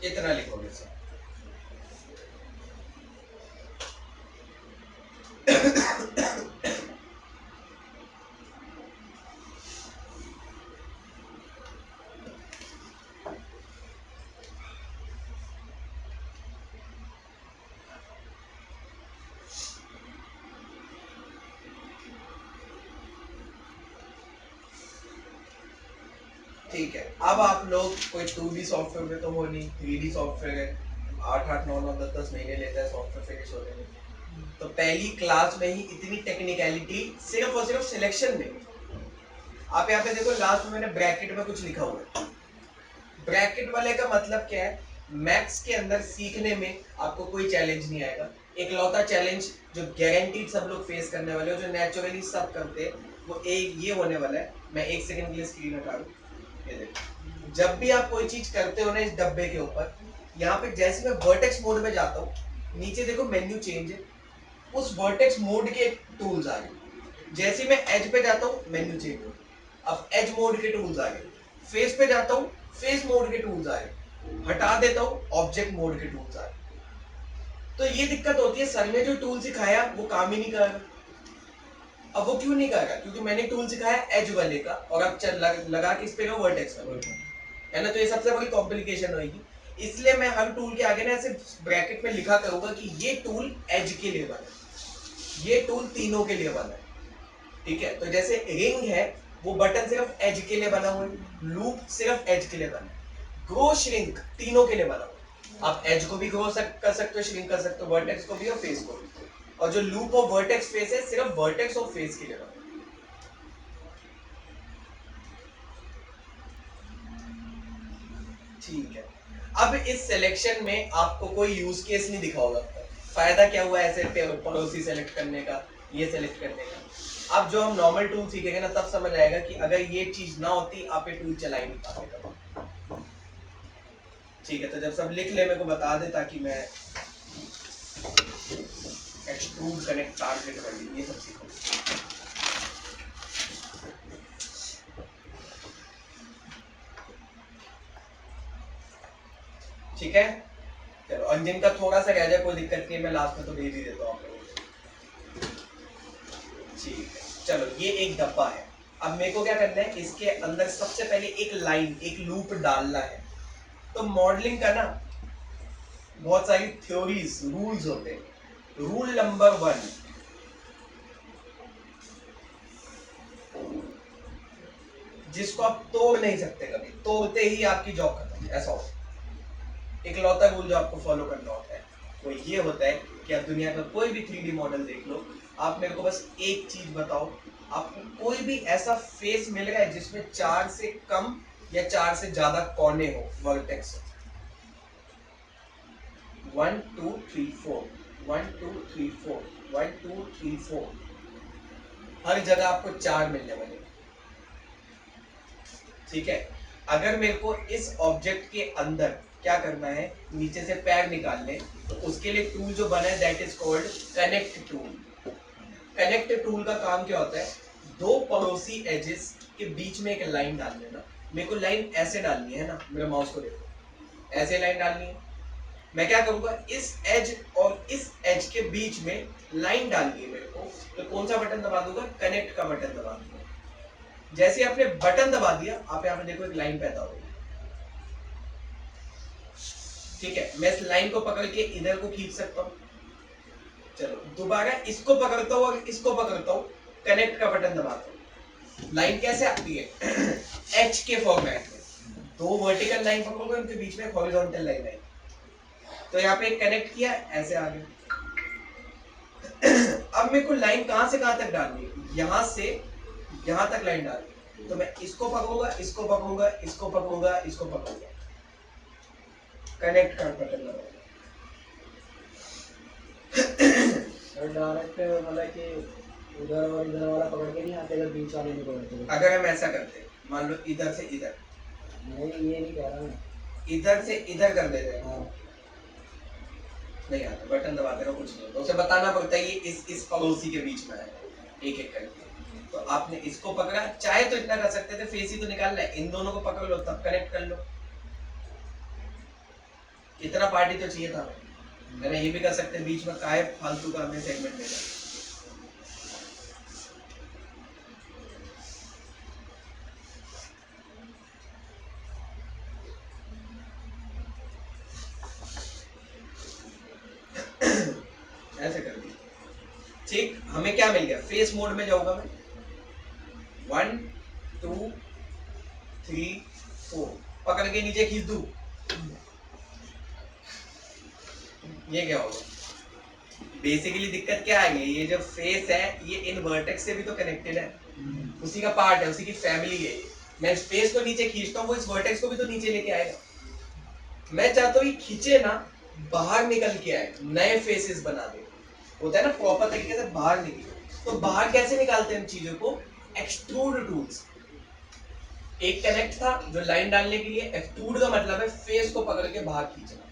इतना लिखोगे सर। ठीक है, अब आप लोग कोई 2D सॉफ्टवेयर में तो हो नहीं, 3D सॉफ्टवेयर है, 8-8 9-9 10-10 महीने लेता है सॉफ्टवेयर फिनिश होने में। तो पहली क्लास में ही इतनी टेक्निकलिटी सिर्फ और सिर्फ सिलेक्शन में। आप यहाँ पे देखो लास्ट में मैंने ब्रैकेट में कुछ लिखा हुआ है। ब्रैकेट वाले का मतलब क्या है, मैथ्स के अंदर सीखने में आपको कोई चैलेंज नहीं आएगा। एक लौता चैलेंज जो गारंटीड सब लोग फेस करने वाले हो, जो नेचुरली सब करते हैं, वो एक ये होने वाला है। मैं 1 सेकंड के लिए स्क्रीन हटा दूं। ये देखो, जब भी आप कोई चीज करते हो ना इस डब्बे के ऊपर, यहाँ पे जैसे मैं वर्टेक्स मोड में जाता हूँ, नीचे देखो मेन्यू चेंज है, उस वर्टेक्स मोड के टूल्स आ गए। जैसे मैं एज पे जाता हूँ मेन्यू चेंज हो, अब एज मोड के टूल्स आ गए। फेस पे जाता हूँ, फेस मोड के टूल्स आ गए। हटा देता हूँ, ऑब्जेक्ट मोड के टूल्स आ गए। तो ये दिक्कत होती है, सर ने जो टूल सिखाया वो काम ही नहीं कर रहा। अब वो क्यों नहीं कर रहा, क्योंकि मैंने टूल सिखाया एज वाले का, और अब चल लगा किस पे वर्टेक्स वाले, है ना। तो ये सबसे बड़ी कॉम्प्लिकेशन होगी। इसलिए मैं हर टूल के आगे ना ऐसे ब्रैकेट में लिखा करूंगा कि ये टूल एज के लिए बना है, ये टूल तीनों के लिए बना है। ठीक है, तो जैसे रिंग है, वो बटन सिर्फ एज के लिए बना हुआ है, लूप सिर्फ एज के लिए बना है, ग्रो श्रिंक तीनों के लिए बना हुआ है। आप एज को भी ग्रो कर सकते हो, श्रिंक कर सकते हो, वर्टेक्स को भी और फेस को भी। और जो लूप और वर्टेक्स फेस है, सिर्फ वर्टेक्स और फेस के लिए बना है। ठीक है, अब इस सिलेक्शन में आपको कोई यूज केस नहीं दिखा होगा। फायदा क्या हुआ ऐसे पड़ोसी सेलेक्ट करने का, ये सेलेक्ट करने का। अब जो हम नॉर्मल टूल सीखेंगे ना, तब समझ आएगा कि अगर ये चीज ना होती आप ये टूल चला ही नहीं पाते। ठीक है, तो जब सब लिख ले मेरे को बता दे, ताकि मैं एक्सट्रूड कनेक्ट टारगेट कर ये सब सीखूं। ठीक है, चलो, और जिनका थोड़ा सा रह जाए कोई दिक्कत नहीं है, मैं लास्ट में तो भेज ही देता हूँ आप लोगों को। चलो ये एक डब्बा है, अब मेरे को क्या करना है, इसके अंदर सबसे पहले एक लाइन, एक लूप डालना है। तो मॉडलिंग का ना बहुत सारी थ्योरीज, रूल्स होते हैं। रूल नंबर 1, जिसको आप तोड़ नहीं सकते, कभी तोड़ते ही आपकी जॉब खत्म, ऐसा होता है। एक लौता रूल जो आपको फॉलो करना होता है वो ये होता है कि आप दुनिया का कोई भी 3D मॉडल देख लो, आप मेरे को बस एक चीज बताओ, आपको कोई भी ऐसा फेस मिल रहा है जिसमें 4 से कम या 4 से ज्यादा कोने हो, वर्टेक्स हो। 1 2 3 4 1 2 3 4 1 2 3 4, हर जगह आपको 4 मिलने वाले। ठीक है, अगर मेरे को इस ऑब्जेक्ट के अंदर क्या करना है, नीचे से पैर निकालने, तो उसके लिए टूल जो बना है that is called connect tool. Connect tool का काम क्या होता है, दो पड़ोसी एजेस के बीच में एक लाइन डाल देना। मेरे को लाइन ऐसे डालनी है ना, मेरे माउस को देखो, ऐसे लाइन डालनी है। मैं क्या करूंगा, इस एज और इस एज के बीच में लाइन डालनी है मेरे को, तो कौन सा बटन दबा दूंगा, कनेक्ट का बटन दबा दूंगा। जैसे आपने बटन दबा दिया, आप यहाँ पे देखो एक लाइन पैदा हो गई। ठीक है, मैं इस लाइन को पकड़ के इधर को खींच सकता हूँ। चलो दोबारा इसको पकड़ता हूँ और इसको पकड़ता हूँ, कनेक्ट का बटन दबाता हूँ। लाइन कैसे आती है, एच के फॉर्मेट में। दो वर्टिकल लाइन पकड़ोगे, उनके बीच में हॉरिजॉन्टल लाइन आई, तो यहाँ पे कनेक्ट किया, ऐसे आ गया। अब मेरे को लाइन कहां से कहां तक डालनी है, यहां से यहां तक लाइन डालनी है। तो मैं इसको पकड़ूंगा, इसको पकड़ूंगा, इसको पकड़ूंगा, इसको पकड़ूंगा, कनेक्ट कर बटन दबाऊंगा। सर डायरेक्ट मतलब कि उधर और इधर वाला पकड़ के नहीं आते, अगर बीच वाले नहीं पकड़ते। अगर हम ऐसा करते, मान लो इधर से इधर, नहीं ये नहीं कह रहा मैं। इधर से इधर कर देते हैं, हाँ नहीं आता, बटन दबाते रहो, कुछ नहीं होता। उसे बताना पड़ता है ये इस पड़ोसी के बीच में है, एक एक करके। तो आपने इसको पकड़ा, चाहे तो इतना कर सकते थे, फेस ही तो निकालना है, इन दोनों को पकड़ लो तब कनेक्ट कर लो। इतना पार्टी तो चाहिए था। मैंने ये भी कर सकते, बीच में काहे फालतू का हमें सेगमेंट देना। ऐसे कर दिया। ठीक, हमें क्या मिल गया, फेस मोड में जाऊंगा मैं, 1 2 3 4, पकड़ के नीचे खींच दूं, ये क्या होगा, बेसिकली दिक्कत क्या आ गई, ये जो फेस है ये इन वर्टेक्स से भी तो कनेक्टेड है, उसी का पार्ट है, उसी की फैमिली है। मैं इस फेस को नीचे खींचता हूँ, वो इस वर्टेक्स को भी तो नीचे लेके आएगा। मैं चाहता हूँ ये खींचे ना, बाहर निकल के आए, नए फेसेस बना दे, होता है ना प्रॉपर तरीके से बाहर निकले। तो बाहर कैसे निकालते हैं इन चीजों को, एक्सट्रूड टूल्स। एक कनेक्ट था जो लाइन डालने के लिए, एक्सट्रूड का मतलब है फेस को पकड़ के बाहर खींचना।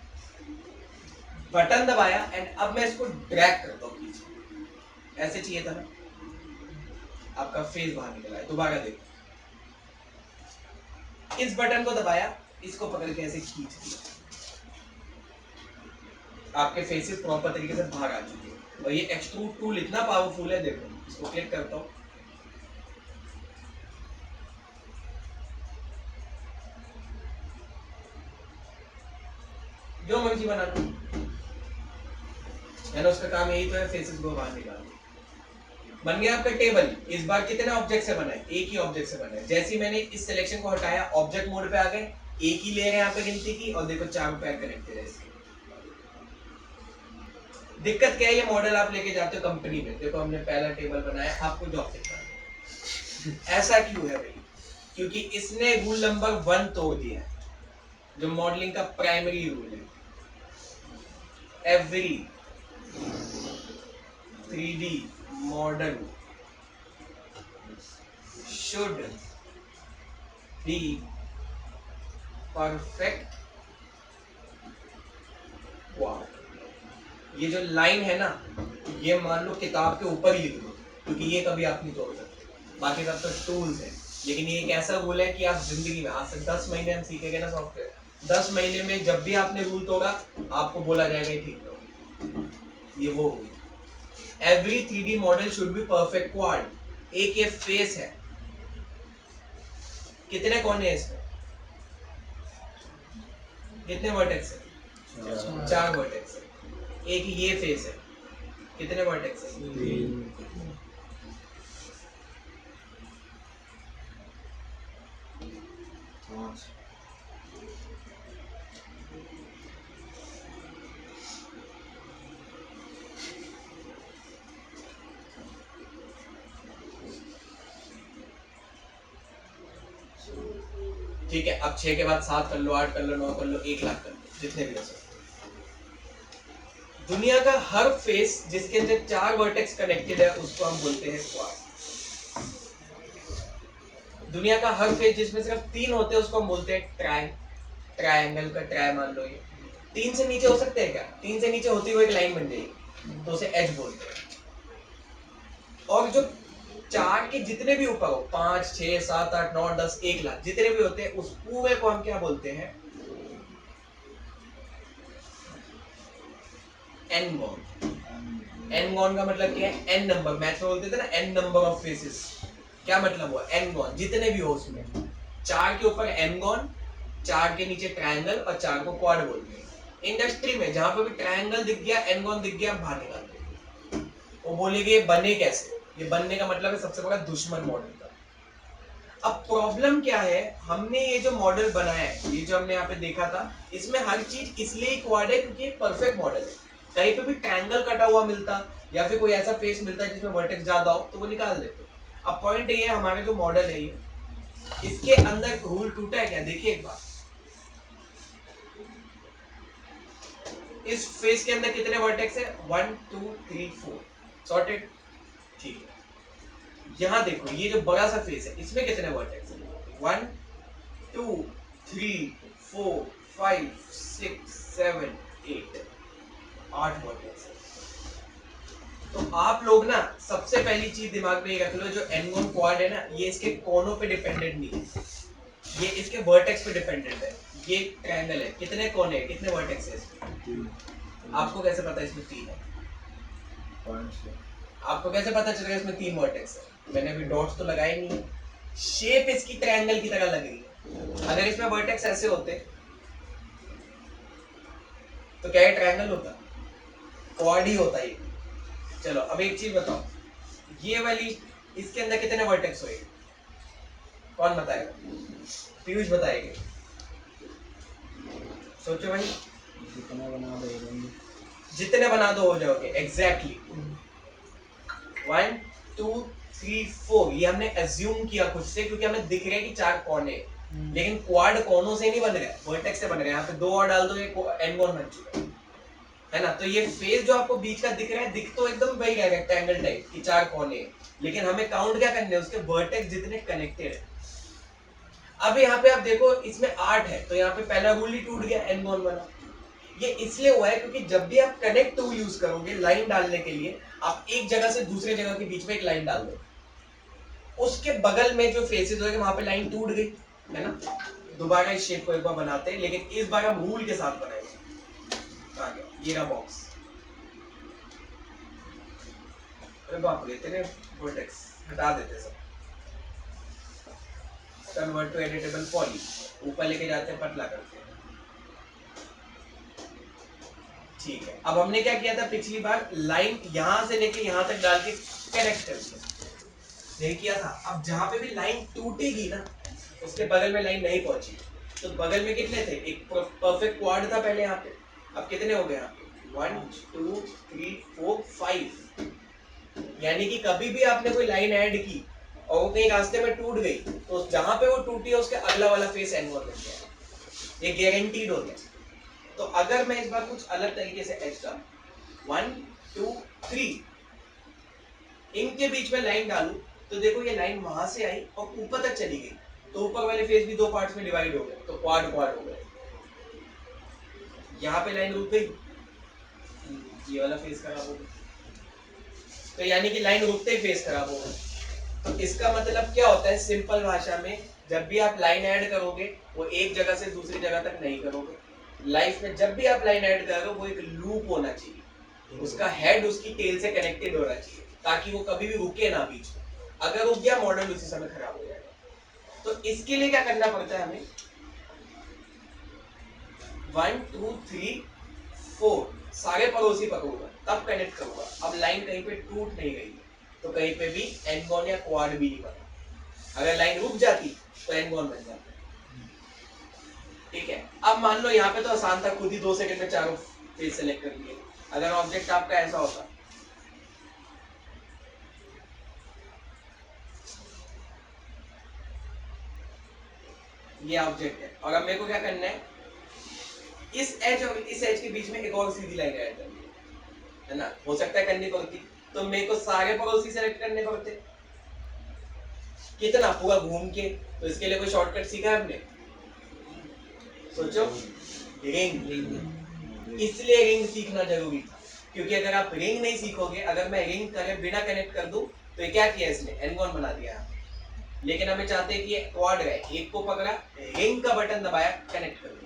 बटन दबाया एंड अब मैं इसको ड्रैग करता हूँ पीछे, ऐसे चाहिए था ना, आपका फेस बाहर निकला है। दोबारा देखो, इस बटन को दबाया, इसको पकड़ के ऐसे खींच दिया, आपके फेसेस प्रॉपर तरीके से बाहर आ चुके हैं। और ये एक्सट्रूड टूल इतना पावरफुल है, देखो इसको क्लिक करता हूँ, जो मर्जी बना लो, है ना, उसका काम यही तो है, फेसेस को बाहर निकालना। बन गया आपका टेबल। इस बार कितने ऑब्जेक्ट से बना है, एक ही ऑब्जेक्ट से बना है। जैसे ही मैंने इस सिलेक्शन को हटाया, ऑब्जेक्ट मोड पे आ गए, एक ही लेयर है यहाँ पे गिनती की, और देखो 4 पैर कनेक्टेड है इसके। दिक्कत क्या है, ये मॉडल आप लेके जाते हो कंपनी में, देखो हमने पहला टेबल बनाया, आपको जॉब सिखाना। ऐसा क्यों है भाई, क्योंकि इसने रूल नंबर 1 तोड़ दिया है, जो मॉडलिंग का प्राइमरी रूल है। Every 3D model should be perfect quad। ये जो लाइन है ना, ये मान लो किताब के ऊपर ही लिख दो, क्योंकि ये कभी आप नहीं तोड़ सकते। बाकी सब तो टूल्स है, लेकिन ये एक ऐसा रूल है कि आप जिंदगी में, आज से 10 महीने हम सीखेंगे ना सॉफ्टवेयर, 10 महीने में जब भी आपने रूल तोड़ा, आपको बोला जाएगा ये ठीक करो। ये वो होगी, every 3D model should be perfect quad। एक ये फेस है, कितने कोने हैं इसमें? कितने वर्टेक्स है? 4 वर्टेक्स है। एक ये फेस है, कितने वर्टेक्स है? 3 5 ठीक है, अब 6 के बाद 7 कर लो, 8 कर लो, 9 कर लो, 1 लाख कर लो, जितने भी हो सकते। दुनिया का हर फेस जिसके अंदर 4 वर्टेक्स कनेक्टेड है उसको हम बोलते हैं क्वाड। दुनिया का हर फेस जिसमें सिर्फ 3 होते हैं उसको हम बोलते हैं ट्रायंगल का ट्राय मान लो। ये 3 से नीचे हो सकते हैं क्या? 3 से नीचे होती हुई एक लाइन बन जाएगी तो उसे एज बोलते हैं। और जो 4 के जितने भी ऊपर हो, 5 6 7 8 9 10 1 लाख जितने भी होते हैं उस पूरे को हम क्या बोलते हैं? N gone. एन गॉन का मतलब क्या है? एन नंबर, मैथ में बोलते थे ना एन नंबर ऑफ फेसेस। क्या मतलब हुआ? एन गॉन, जितने भी हो उसमें 4 के ऊपर एन गॉन, 4 के नीचे ट्रायंगल और 4 को क्वाड बोलते हैं। इंडस्ट्री में जहां पर भी ट्रायंगल दिख गया, एन गॉन दिख गया, बाहर निकाल दो। वो बोलेंगे ये बने कैसे? ये बनने का मतलब है सबसे बड़ा दुश्मन मॉडल का। अब प्रॉब्लम क्या है, हमने ये जो मॉडल बनाया है, ये जो हमने यहाँ पे देखा था, इसमें हर चीज इसलिए क्वाड है क्योंकि एक परफेक्ट मॉडल है। कहीं पे भी ट्रायंगल कटा हुआ मिलता या फिर कोई ऐसा फेस मिलता है जिसमें वर्टेक्स ज्यादा हो तो वो निकाल देते। अब पॉइंट ये है, हमारे जो मॉडल है ये, इसके अंदर रूल टूटा है क्या? देखिए एक बार, इस फेस के अंदर कितने वर्टेक्स है? 1 2 3 4। सॉर्टेड? ठीक है। यहां देखो, ये जो बड़ा सा फेस है इसमें कितने वर्टेक्स है? 1 2 3 4 5 6 7 8 8 वर्टेक्स है। तो आप लोग ना सबसे पहली चीज दिमाग में ये रख लो, जो एन-गॉन क्वाड है ना, ये इसके कोनों पे डिपेंडेंट नहीं है, ये इसके वर्टेक्स पे डिपेंडेंट है। ये ट्रायंगल है, कितने कोने हैं, कितने वर्टेक्स है इसमें? आपको कैसे पता इसमें 3 है? आपको कैसे पता चलेगा इसमें 3 वर्टेक्स है? मैंने अभी डॉट्स तो लगाए नहीं है। शेप इसकी ट्रायंगल की तरह लग रही है। अगर इसमें वर्टेक्स ऐसे होते तो क्या ये ट्रायंगल होता? क्वाड ही होता ये। चलो अब एक चीज बताओ, ये वाली इसके अंदर कितने वर्टेक्स होंगे? कौन बताएगा? पीयूष बताएगा। सोचो भाई, जितना बना दो जितने बना दो हो जाओगे। एग्जैक्टली 1 2 3 4। ये हमने एज्यूम किया खुद से क्योंकि हमें दिख रहा है कि 4 कोने, लेकिन क्वाड कोनों से नहीं बन रहा है, वर्टेक्स से बन रहा है। यहाँ पे 2 और डाल दो, ये एन-गॉन बन चुका है ना। तो ये फेस जो आपको बीच का दिख रहा है, दिख तो एकदम वही है रेक्टेंगल टाइप की 4 कोने, लेकिन हमें काउंट क्या करने हैं? उसके वर्टेक्स जितने कनेक्टेड है। अब यहाँ पे आप देखो, इसमें 8 है तो यहाँ पे पहला रूल ही टूट गया, एन-गॉन वाला। ये इसलिए हुआ है क्योंकि जब भी आप कनेक्ट टूल यूज करोगे लाइन डालने के लिए, आप एक जगह से दूसरे जगह के बीच में एक लाइन डाल दो, उसके बगल में जो फेसेस होंगे वहां पे लाइन टूट गई है ना। दोबारा इस शेप को एक बार बनाते हैं, लेकिन इस बार हम रूल के साथ बनाएंगे। आ गया ये रहा बॉक्स। अरे बाप रे, इतने वर्टेक्स हटा देते सब। कन्वर्ट टू एडिटेबल पॉली, ऊपर लेके जाते हैं, पतला करते हैं। ठीक है, अब हमने क्या किया था पिछली बार? लाइन यहां से लेके यहां तक डाल के कनेक्ट कर दिया, नहीं किया था। अब जहां पे भी लाइन टूटेगी ना, उसके बगल में लाइन नहीं पहुंची, तो बगल में कितने थे? एक परफेक्ट क्वाड था पहले यहाँ पे, अब कितने हो गए यहाँ पे? 1 2 3 4 5। यानी कि कभी भी आपने कोई लाइन ऐड की और वो कहीं रास्ते में टूट गई, तो जहां पे वो टूटी है उसके अगला वाला फेस एन-गॉन बन गया, ये गारंटीड हो गया। तो अगर मैं इस बार कुछ अलग तरीके से एच का 1 2 3 इनके बीच में लाइन डालूं, तो देखो ये लाइन वहां से आई और ऊपर तक चली गई, तो ऊपर वाले फेस भी 2 पार्ट्स में डिवाइड हो गए, तो क्वाड क्वाड हो गए। यहाँ पे लाइन रुक गई, ये वाला फेस खराब हो गया, तो यानी कि लाइन रुकते ही फेस खराब हो गया। तो इसका मतलब क्या होता है सिंपल भाषा में? जब भी आप लाइन ऐड करोगे वो एक जगह से दूसरी जगह तक नहीं करोगे। लाइफ में जब भी आप लाइन ऐड करो वो एक लूप होना चाहिए, उसका हेड उसकी टेल से कनेक्टेड होना चाहिए ताकि वो कभी भी रुके ना बीच में। अगर रुक गया मॉडल उसी समय खराब हो जाएगा। तो इसके लिए क्या करना पड़ता है हमें, 1 2 3 4 सारे पड़ोसी पकड़ूंगा तब कनेक्ट करूंगा। अब लाइन कहीं पे टूट नहीं गई तो कहीं पे भी एनगॉन या क्वाड भी नहीं बना। अगर लाइन रुक जाती तो एनगॉन बन जाता। ठीक है, अब मान लो यहाँ पे तो आसान था, खुद ही 2 सेकंड में चारों फेज सेलेक्ट कर लिए। अगर ऑब्जेक्ट आपका ऐसा होता, ये ऑब्जेक्ट है और अब मेरे को क्या करना है, इस एज और इस एज के बीच में एक और सीधी लाइन ऐड करनी है ना। हो सकता है करनी पड़ती तो मेरे को सारे पड़ोसी सेलेक्ट करने पड़ते। कितना, पूरा घूम के। तो इसके लिए कोई शॉर्टकट सीखा है आपने? सोचो, रिंग। इसलिए रिंग सीखना जरूरी था, क्योंकि अगर आप रिंग नहीं सीखोगे, अगर मैं रिंग करे बिना कनेक्ट कर दूं तो ये क्या किया इसने, एनगॉन बना दिया। लेकिन हमें चाहते हैं कि ये क्वाड रहे, एक को पकड़ा, रिंग का बटन दबाया, कनेक्ट कर दिया।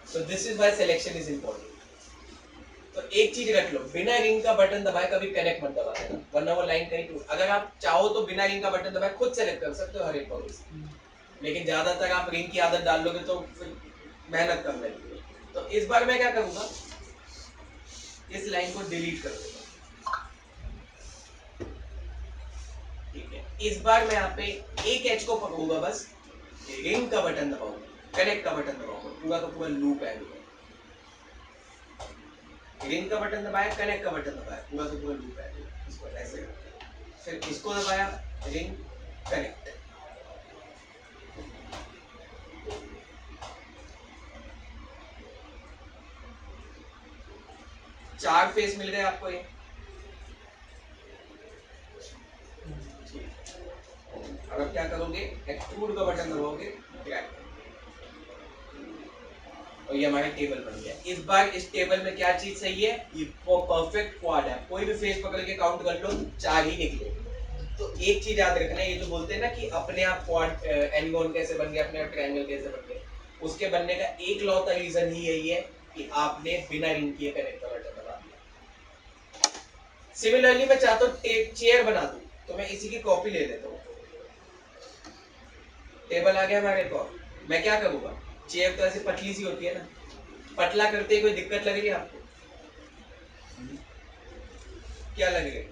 So this is why selection is important. तो एक चीज रख लो, बिना रिंग का बटन दबाए कभी कनेक्ट मत दबा देना, वरना वो लाइन कहीं टूट। अगर आप चाहो तो बिना रिंग का बटन दबाए खुद सेलेक्ट कर सकते हो हर एक पड़ोसी, लेकिन ज्यादातर आप रिंग की आदत डाल लोगे तो फिर मेहनत कम लगेगी। तो इस बार मैं क्या करूंगा, इस लाइन को डिलीट कर दूंगा। ठीक है, इस बार मैं यहाँ पे एक एच को पकड़ूंगा, बस रिंग का बटन दबाऊंगा, कनेक्ट का बटन दबाऊंगा, पूरा का पूरा लूप है। रिंग का बटन दबाया, कनेक्ट का बटन दबाया, पूरा का पूरा लूप है। इसको ऐसे, फिर इसको दबाया, रिंग, कनेक्ट। चार फेस मिल गए आपको ये। अब आप क्या करोगे, एक्सट्रूड का बटन दबाओगे, ड्रैग, और ये हमारा टेबल बन गया। इस बार इस टेबल में क्या चीज सही है, ये परफेक्ट क्वाड है। कोई भी फेस पकड़ के काउंट कर लो, 4 ही निकले। तो एक चीज याद रखना, ये जो बोलते हैं ना कि अपने आप क्वाड एनगॉन कैसे बन गया, अपने आप ट्रायंगल कैसे बन गया, उसके बनने का एक लौता रीजन ही यही है कि आपने बिना रिंग किए कनेक्ट का बटन दबा दिया। सिमिलरली मैं चाहता हूँ चेयर बना दूं, तो मैं इसी की कॉपी ले लेता हूँ। टेबल आ गया हमारे पास, मैं क्या करूंगा, चेयर तो ऐसी पतली सी होती है ना, पतला करते ही कोई दिक्कत लग रही है आपको? क्या लग रही है?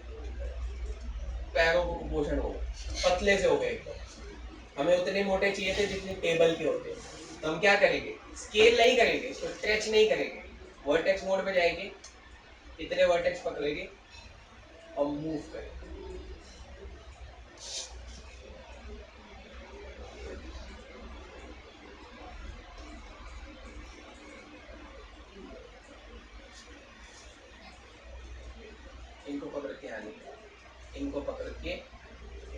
पैरों को कुपोषण होगा, पतले से हो गए एकदम। हमें उतने मोटे चाहिए थे जितने टेबल के होते हैं। तो हम क्या करेंगे, स्केल नहीं करेंगे, इसको स्ट्रेच नहीं करेंगे, वर्टेक्स मोड में जाएंगे, इतने वर्टेक्स पकड़ेंगे और मूव करेंगे। इनको पकड़ के आने, इनको पकड़ के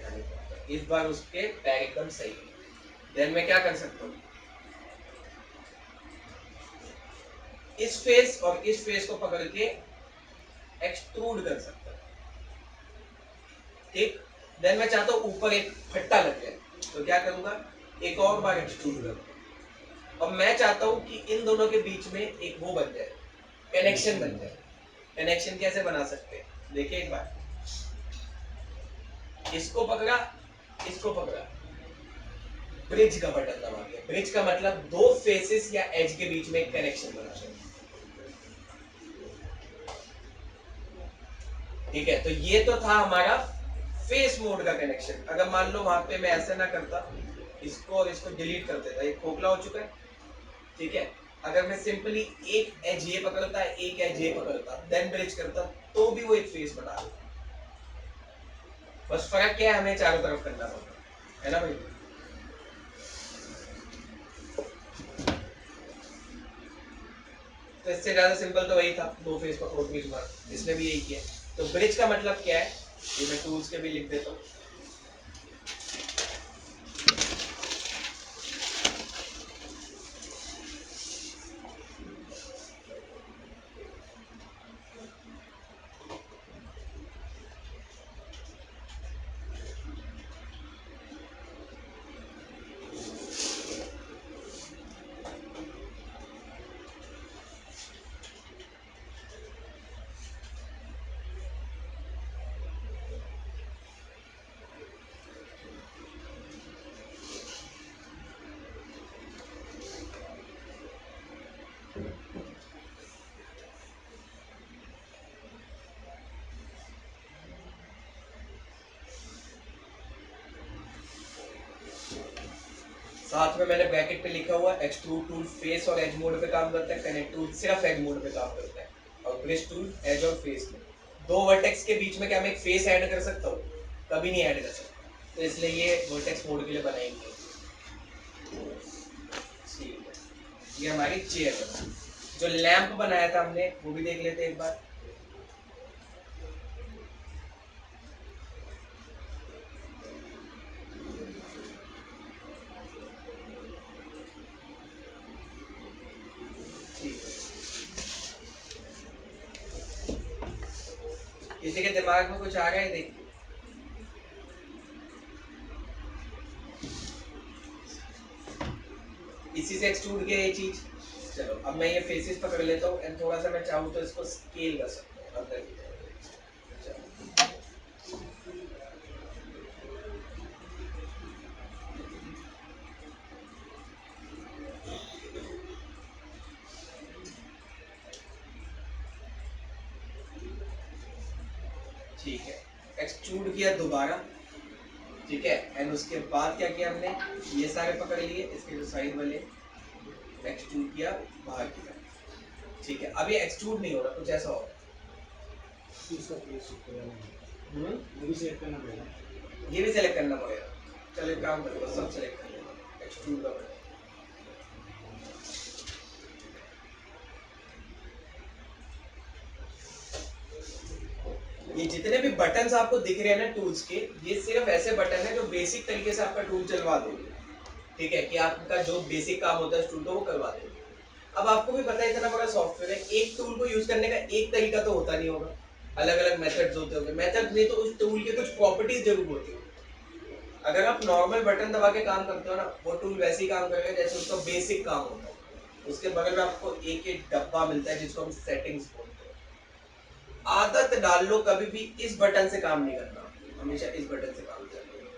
आने। इस बार उसके पैर एकदम सही है। देन मैं क्या कर सकता हूँ, इस फेस और इस फेस को पकड़ के एक्सट्रूड कर सकता हूँ। ठीक, देन मैं चाहता हूँ ऊपर एक फट्टा लग जाए, तो क्या करूंगा, एक और बार एक्सट्रूड करूंगा। और मैं चाहता हूँ कि इन दोनों के बीच में एक वो बन जाए, कनेक्शन बन जाए। कनेक्शन कैसे बना सकते हैं, देखिए एक बार, इसको पकड़ा, इसको पकड़ा, ब्रिज का बटन दबा दिया। ब्रिज का मतलब दो फेसेस या एज के बीच में एक कनेक्शन बना है। ठीक है, तो ये तो था हमारा फेस मोड का कनेक्शन। अगर मान लो वहां पे मैं ऐसे ना करता, इसको और इसको डिलीट कर देता, ये खोखला हो चुका है। ठीक है, अगर मैं सिंपली एक एज ये पकड़ता, एक एज ये पकड़ता, देन ब्रिज करता, तो भी वो एक फेस बना देता। बस फर्क क्या है, हमें चारों तरफ करना पड़ता है ना भाई। तो इससे ज्यादा सिंपल तो वही था, दो फेस पकड़ो ब्रिज मार, इसने भी यही किया। तो ब्रिज का मतलब क्या है, ये मैं टूल्स के भी लिख देता हूँ। साथ में मैंने ब्रैकेट पे लिखा हुआ एक्सट्रूड टूल फेस और एज मोड पे काम करता है, कनेक्ट टूल सिर्फ एज मोड पे काम करता है, और ब्रिज टूल एज और फेस में। दो वर्टेक्स के बीच में क्या मैं एक फेस ऐड कर सकता हूँ? कभी नहीं ऐड कर सकता, तो इसलिए ये वर्टेक्स मोड के लिए बनाएंगे। ठीक है, ये हमारी चेयर है। जो लैंप बनाया था हमने वो भी देख लेते हैं एक बार। ठीक है, किसी के दिमाग में कुछ आ रहा है? देखिए, इसी से एक्सट्रूड किया ये चीज। चलो अब मैं ये फेसेस पकड़ लेता हूँ एंड थोड़ा सा मैं चाहूँ तो इसको स्केल कर सकता हूँ अंदर की तरफ। चलो, ठीक है, एक्सट्रूड किया दोबारा। ठीक है, एंड उसके बाद क्या किया हमने? ये सारे पकड़ लिए, इसके जो साइड वाले एक्सट्रूड किया बाहर की तरफ। ठीक है, अब ये एक्सट्रूड नहीं हो रहा, कुछ ऐसा होगा। इसका फेस ये भी सेलेक्ट करना पड़ेगा। ये भी सेलेक्ट करना पड़ेगा। चलो एक काम करो, सब सेलेक्ट कर लेना, एक्सट्रूड का बटन। ये जितने भी बटन्स आपको दिख रहे हैं ना टूल्स के, ये सिर्फ ऐसे बटन है जो बेसिक तरीके से आपका टूल चलवा देंगे। ठीक है, कि आपका जो बेसिक काम होता है टूल का वो करवा देंगे। अब आपको भी पता है इतना बड़ा सॉफ्टवेयर है, एक टूल को यूज करने का एक तरीका तो होता नहीं होगा, अलग अलग मेथड्स होते होंगे। मेथड नहीं तो उस टूल के कुछ प्रॉपर्टीज जरूर होती है। अगर आप नॉर्मल बटन दबा के काम करते हो ना, वो टूल वैसे ही काम करेगा जैसे उसका बेसिक काम होता है। उसके बगल में आपको एक एक डब्बा मिलता है जिसको हम सेटिंग्स बोलते हैं। आदत डाल लो, कभी भी इस बटन से काम नहीं करना, हमेशा इस बटन से काम करना।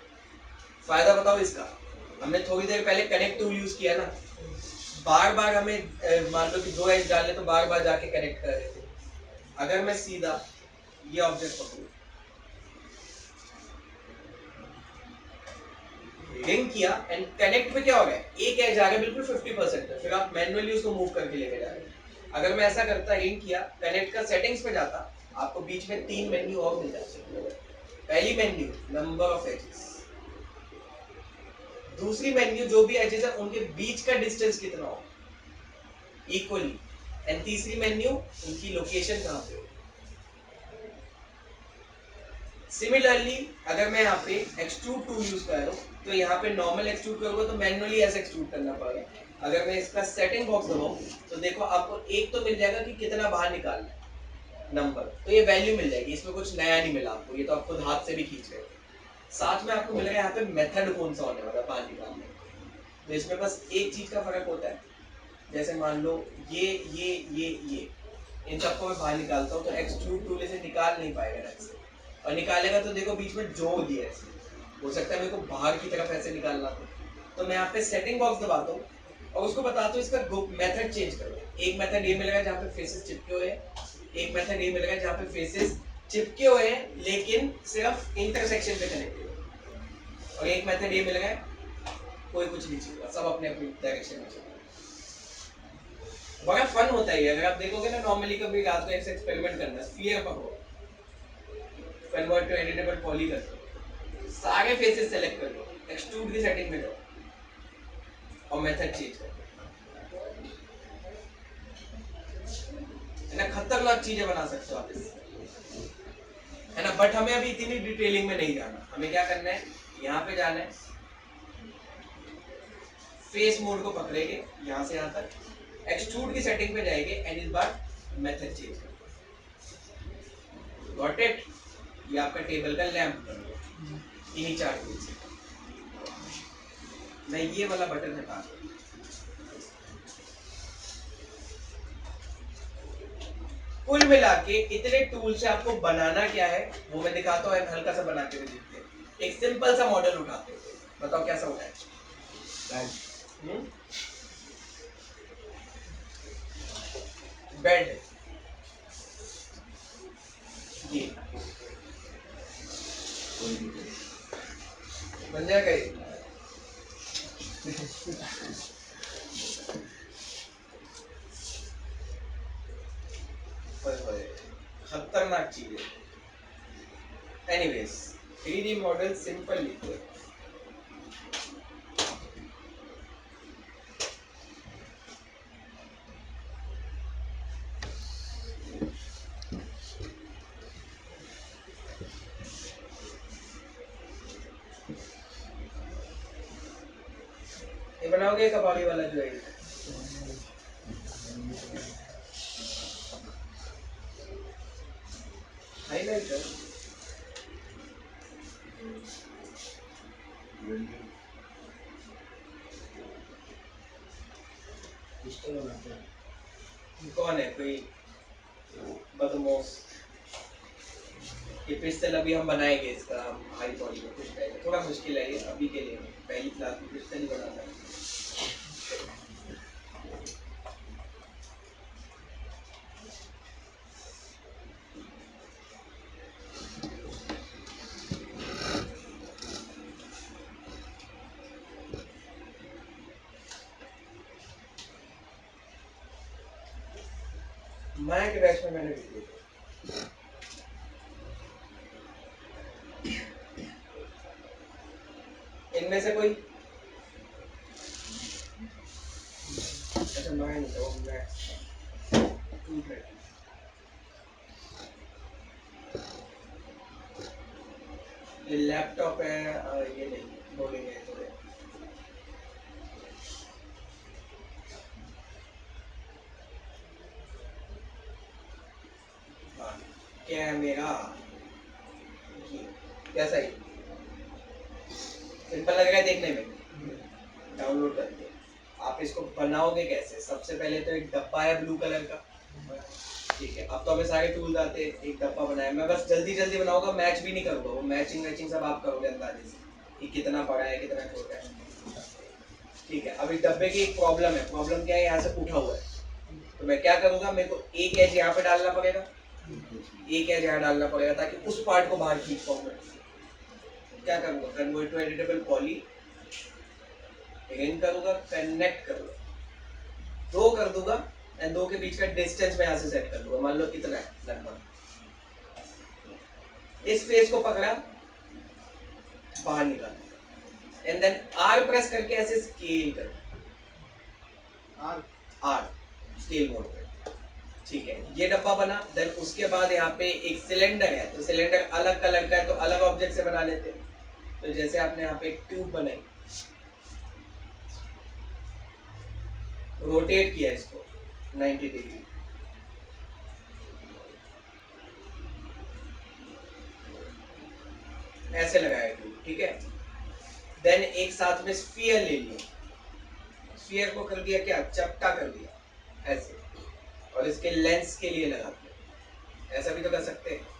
फायदा बताओ इसका। हमने थोड़ी देर पहले कनेक्ट टूल यूज किया ना, बार बार हमें मान लो कि 2 एज डालने तो बार बार जाके कनेक्ट कर रहे थे। अगर मैं सीधा ये ऑब्जेक्ट पकड़ूं, रिंग किया एंड कनेक्ट में क्या हो रहा है? एक एज आ गया बिल्कुल 50% पे, फिर आप मैन्युअली उसको मूव करके लेके जा रहे हैं। अगर मैं ऐसा करता, रिंग किया, कनेक्ट का सेटिंग्स पे जाता, आपको बीच में 3 मेन्यू और मिल जाते। पहली मेन्यू नंबर ऑफ एजेस, दूसरी मेन्यू जो भी एजेस है उनके बीच का डिस्टेंस कितना हो इक्वली, एंड तीसरी मेन्यू उनकी लोकेशन कहां पे हो। सिमिलरली अगर मैं यहाँ पे एक्सट्रूड टूल यूज कर रहा हूँ तो यहाँ पे नॉर्मल एक्सट्रूड करूँगा तो मैन्युअली ऐसे एक्सट्रूड करना पड़ेगा। अगर मैं इसका सेटिंग बॉक्स दबाऊँ तो देखो आपको एक तो मिल जाएगा कि कितना बाहर निकालना है नंबर, तो ये वैल्यू मिल जाएगी, इसमें कुछ नया नहीं मिला आपको, ये तो आप खुद हाथ से भी खींच रहे हो। साथ में आपको मिलेगा यहाँ पे मेथड कौन सा होने वाला बाहर निकालने, तो इसमें बस एक चीज का फर्क होता है। जैसे मान लो ये इन सबको मैं बाहर निकालता हूँ तो एक्सट्रूड टूल इसे निकाल नहीं पाएगा ढंग से, और निकालेगा तो देखो बीच में जोड़ दिया है, हो सकता है मेरे को बाहर की तरफ ऐसे निकालना तो मैं यहाँ पे सेटिंग बॉक्स दबाता हूँ और उसको बताता हूँ इसका मेथड चेंज करो। एक मेथड ये मिलेगा जहाँ पे फेसेस चिपके हुए हैं, एक मेथड ये मिलेगा जहाँ पे फेसेस चिपके हुए हैं लेकिन सिर्फ इंटरसेक्शन पे कनेक्टेड है, और एक मेथड ये मिलेगा कोई कुछ नहीं चिपका, सब अपने अपनी डायरेक्शन में चल। बड़ा फन होता है ये, अगर आप देखोगे ना नॉर्मली कभी रात को ऐसे एक्सपेरिमेंट करना, स्फीयर पकड़ो, कन्वर्ट टू एडिटेबल पॉली कर दो, सारे फेसेस सेलेक्ट कर लो, एक्सट्रूड की सेटिंग में जाओ और मेथड चेंज कर दो, है ना। खतरनाक चीजें बना सकते हो आप इससे, है ना। बट हमें अभी इतनी डिटेलिंग में नहीं जाना, हमें क्या करना है, यहाँ पे जाना है, फेस मोड को पकड़ेंगे यहाँ से यहाँ तक, एक्सट्रूड की सेटिंग पे जाएंगे एंड इस बार मेथड चेंज कर दो। Got it? ये आपका टेबल का लैंप इन्हीं 4 टूल से। मैं ये वाला बटन हटा दूं, कुल मिला के इतने टूल से आपको बनाना क्या है वो मैं दिखाता हूँ, हल्का सा बना के भी देखते हैं। एक सिंपल सा मॉडल उठाते हैं, बताओ कैसा उठाए? बेड, ये बन जाएगा ये। खतरनाक चीज है। एनीवेज 3D मॉडल सिंपल लिखो। ये बनाओगे कबाड़ी वाला जो है हाईलाइटर। पिस्टल बनाते हैं। कौन है कोई बदमाश? ये पिस्टल अभी हम बनाएंगे, इसका हम हाई बॉडी में कुछ पहले, थोड़ा मुश्किल है ये अभी के लिए, पहली क्लास में पिस्टल ही बनाना है। मैं के बैच में मैंने भी देखा। इनमें से कोई, अच्छा मैं नहीं तो मैं ये लैपटॉप है और ये नहीं बोलेंगे थोड़े। हाँ, कैमरा कैसा ही सिंपल लग रहा है देखने में। डाउनलोड करके आप इसको बनाओगे कैसे? सबसे पहले तो एक डब्बा है ब्लू कलर का, ठीक है। अब तो हमें सारे टूल्स आते हैं, एक डब्बा बनाया। मैं बस जल्दी जल्दी बनाऊंगा, मैच भी नहीं करूंगा, वो मैचिंग मैचिंग सब आप करोगे अंदाजे से कि कितना बड़ा है कितना छोटा है, ठीक है। अब इस डब्बे की एक प्रॉब्लम है। प्रॉब्लम क्या है? यहाँ से उठा हुआ है, तो मैं क्या करूंगा, मेरे को एक एज यहाँ पे डालना पड़ेगा, एक एज यहाँ डालना पड़ेगा ताकि उस पार्ट को बाहर खींच पाऊँ मैं। क्या करूंगा? Convert to editable poly, ring करूंगा, कनेक्ट करूंगा, दो कर दूंगा एंड दो के बीच का डिस्टेंस मैं यहाँ से सेट कर दूंगा। मान लो कितना है लगभग, इस फेस को पकड़ा, बाहर निकाला एंड देन आर प्रेस करके ऐसे स्केल कर, आर स्केल मोड पे, ठीक है। ये डब्बा बना। देन उसके बाद यहाँ पे एक सिलेंडर है, तो सिलेंडर अलग कलर का है तो अलग ऑब्जेक्ट से बना लेते हैं। तो जैसे आपने यहाँ पे एक ट्यूब बनाई, रोटेट किया इसको 90 डिग्री, ऐसे लगाया ट्यूब, ठीक है। देन एक साथ में स्फीयर ले लिया, स्फीयर को कर दिया क्या, चपटा कर दिया ऐसे, और इसके लेंस के लिए लगा दिया। ऐसा भी तो कर सकते हैं।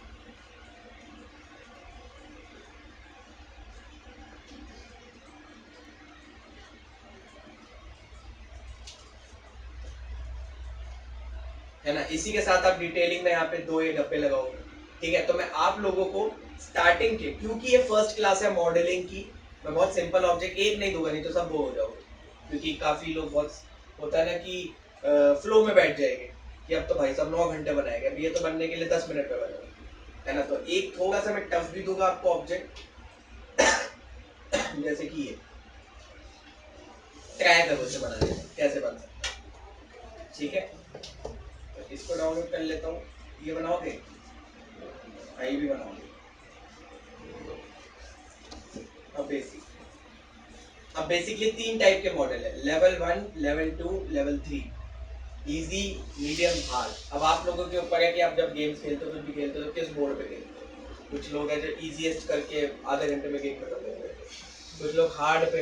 है ना। इसी के साथ आप डिटेलिंग में यहाँ पे दो ये डब्बे लगाओगे, ठीक है। तो मैं आप लोगों को स्टार्टिंग के, क्योंकि ये फर्स्ट क्लास है मॉडलिंग की, मैं बहुत सिंपल ऑब्जेक्ट एक नहीं दूंगा, नहीं तो सब बोर हो जाओगे। क्योंकि काफी लोग बहुत होता है ना कि फ्लो में बैठ जाएंगे कि अब तो भाई सब 9 घंटे बनाएंगे, अब ये तो बनने के लिए 10 मिनट में बनेगा, है ना। तो एक थोड़ा सा मैं टफ भी दूंगा आपको ऑब्जेक्ट, जैसे कि ये ट्राई करो से बना लेते कैसे बन सकता है, ठीक है। तो इसको डाउनलोड कर लेता हूँ। ये बनाओगे, ये भी बनाओगे। अब बेसिकली 3 टाइप के मॉडल है, level 1, level 2, level 3, easy, medium, hard. अब आप लोगों के ऊपर है कि आप जब गेम्स खेलते हो, कुछ भी खेलते हो, तो किस बोर्ड पे खेलते हो। कुछ लोग हैं जो इजीएस्ट करके आधे घंटे में गेम खत्म कर देते हैं, कुछ लोग हार्ड पे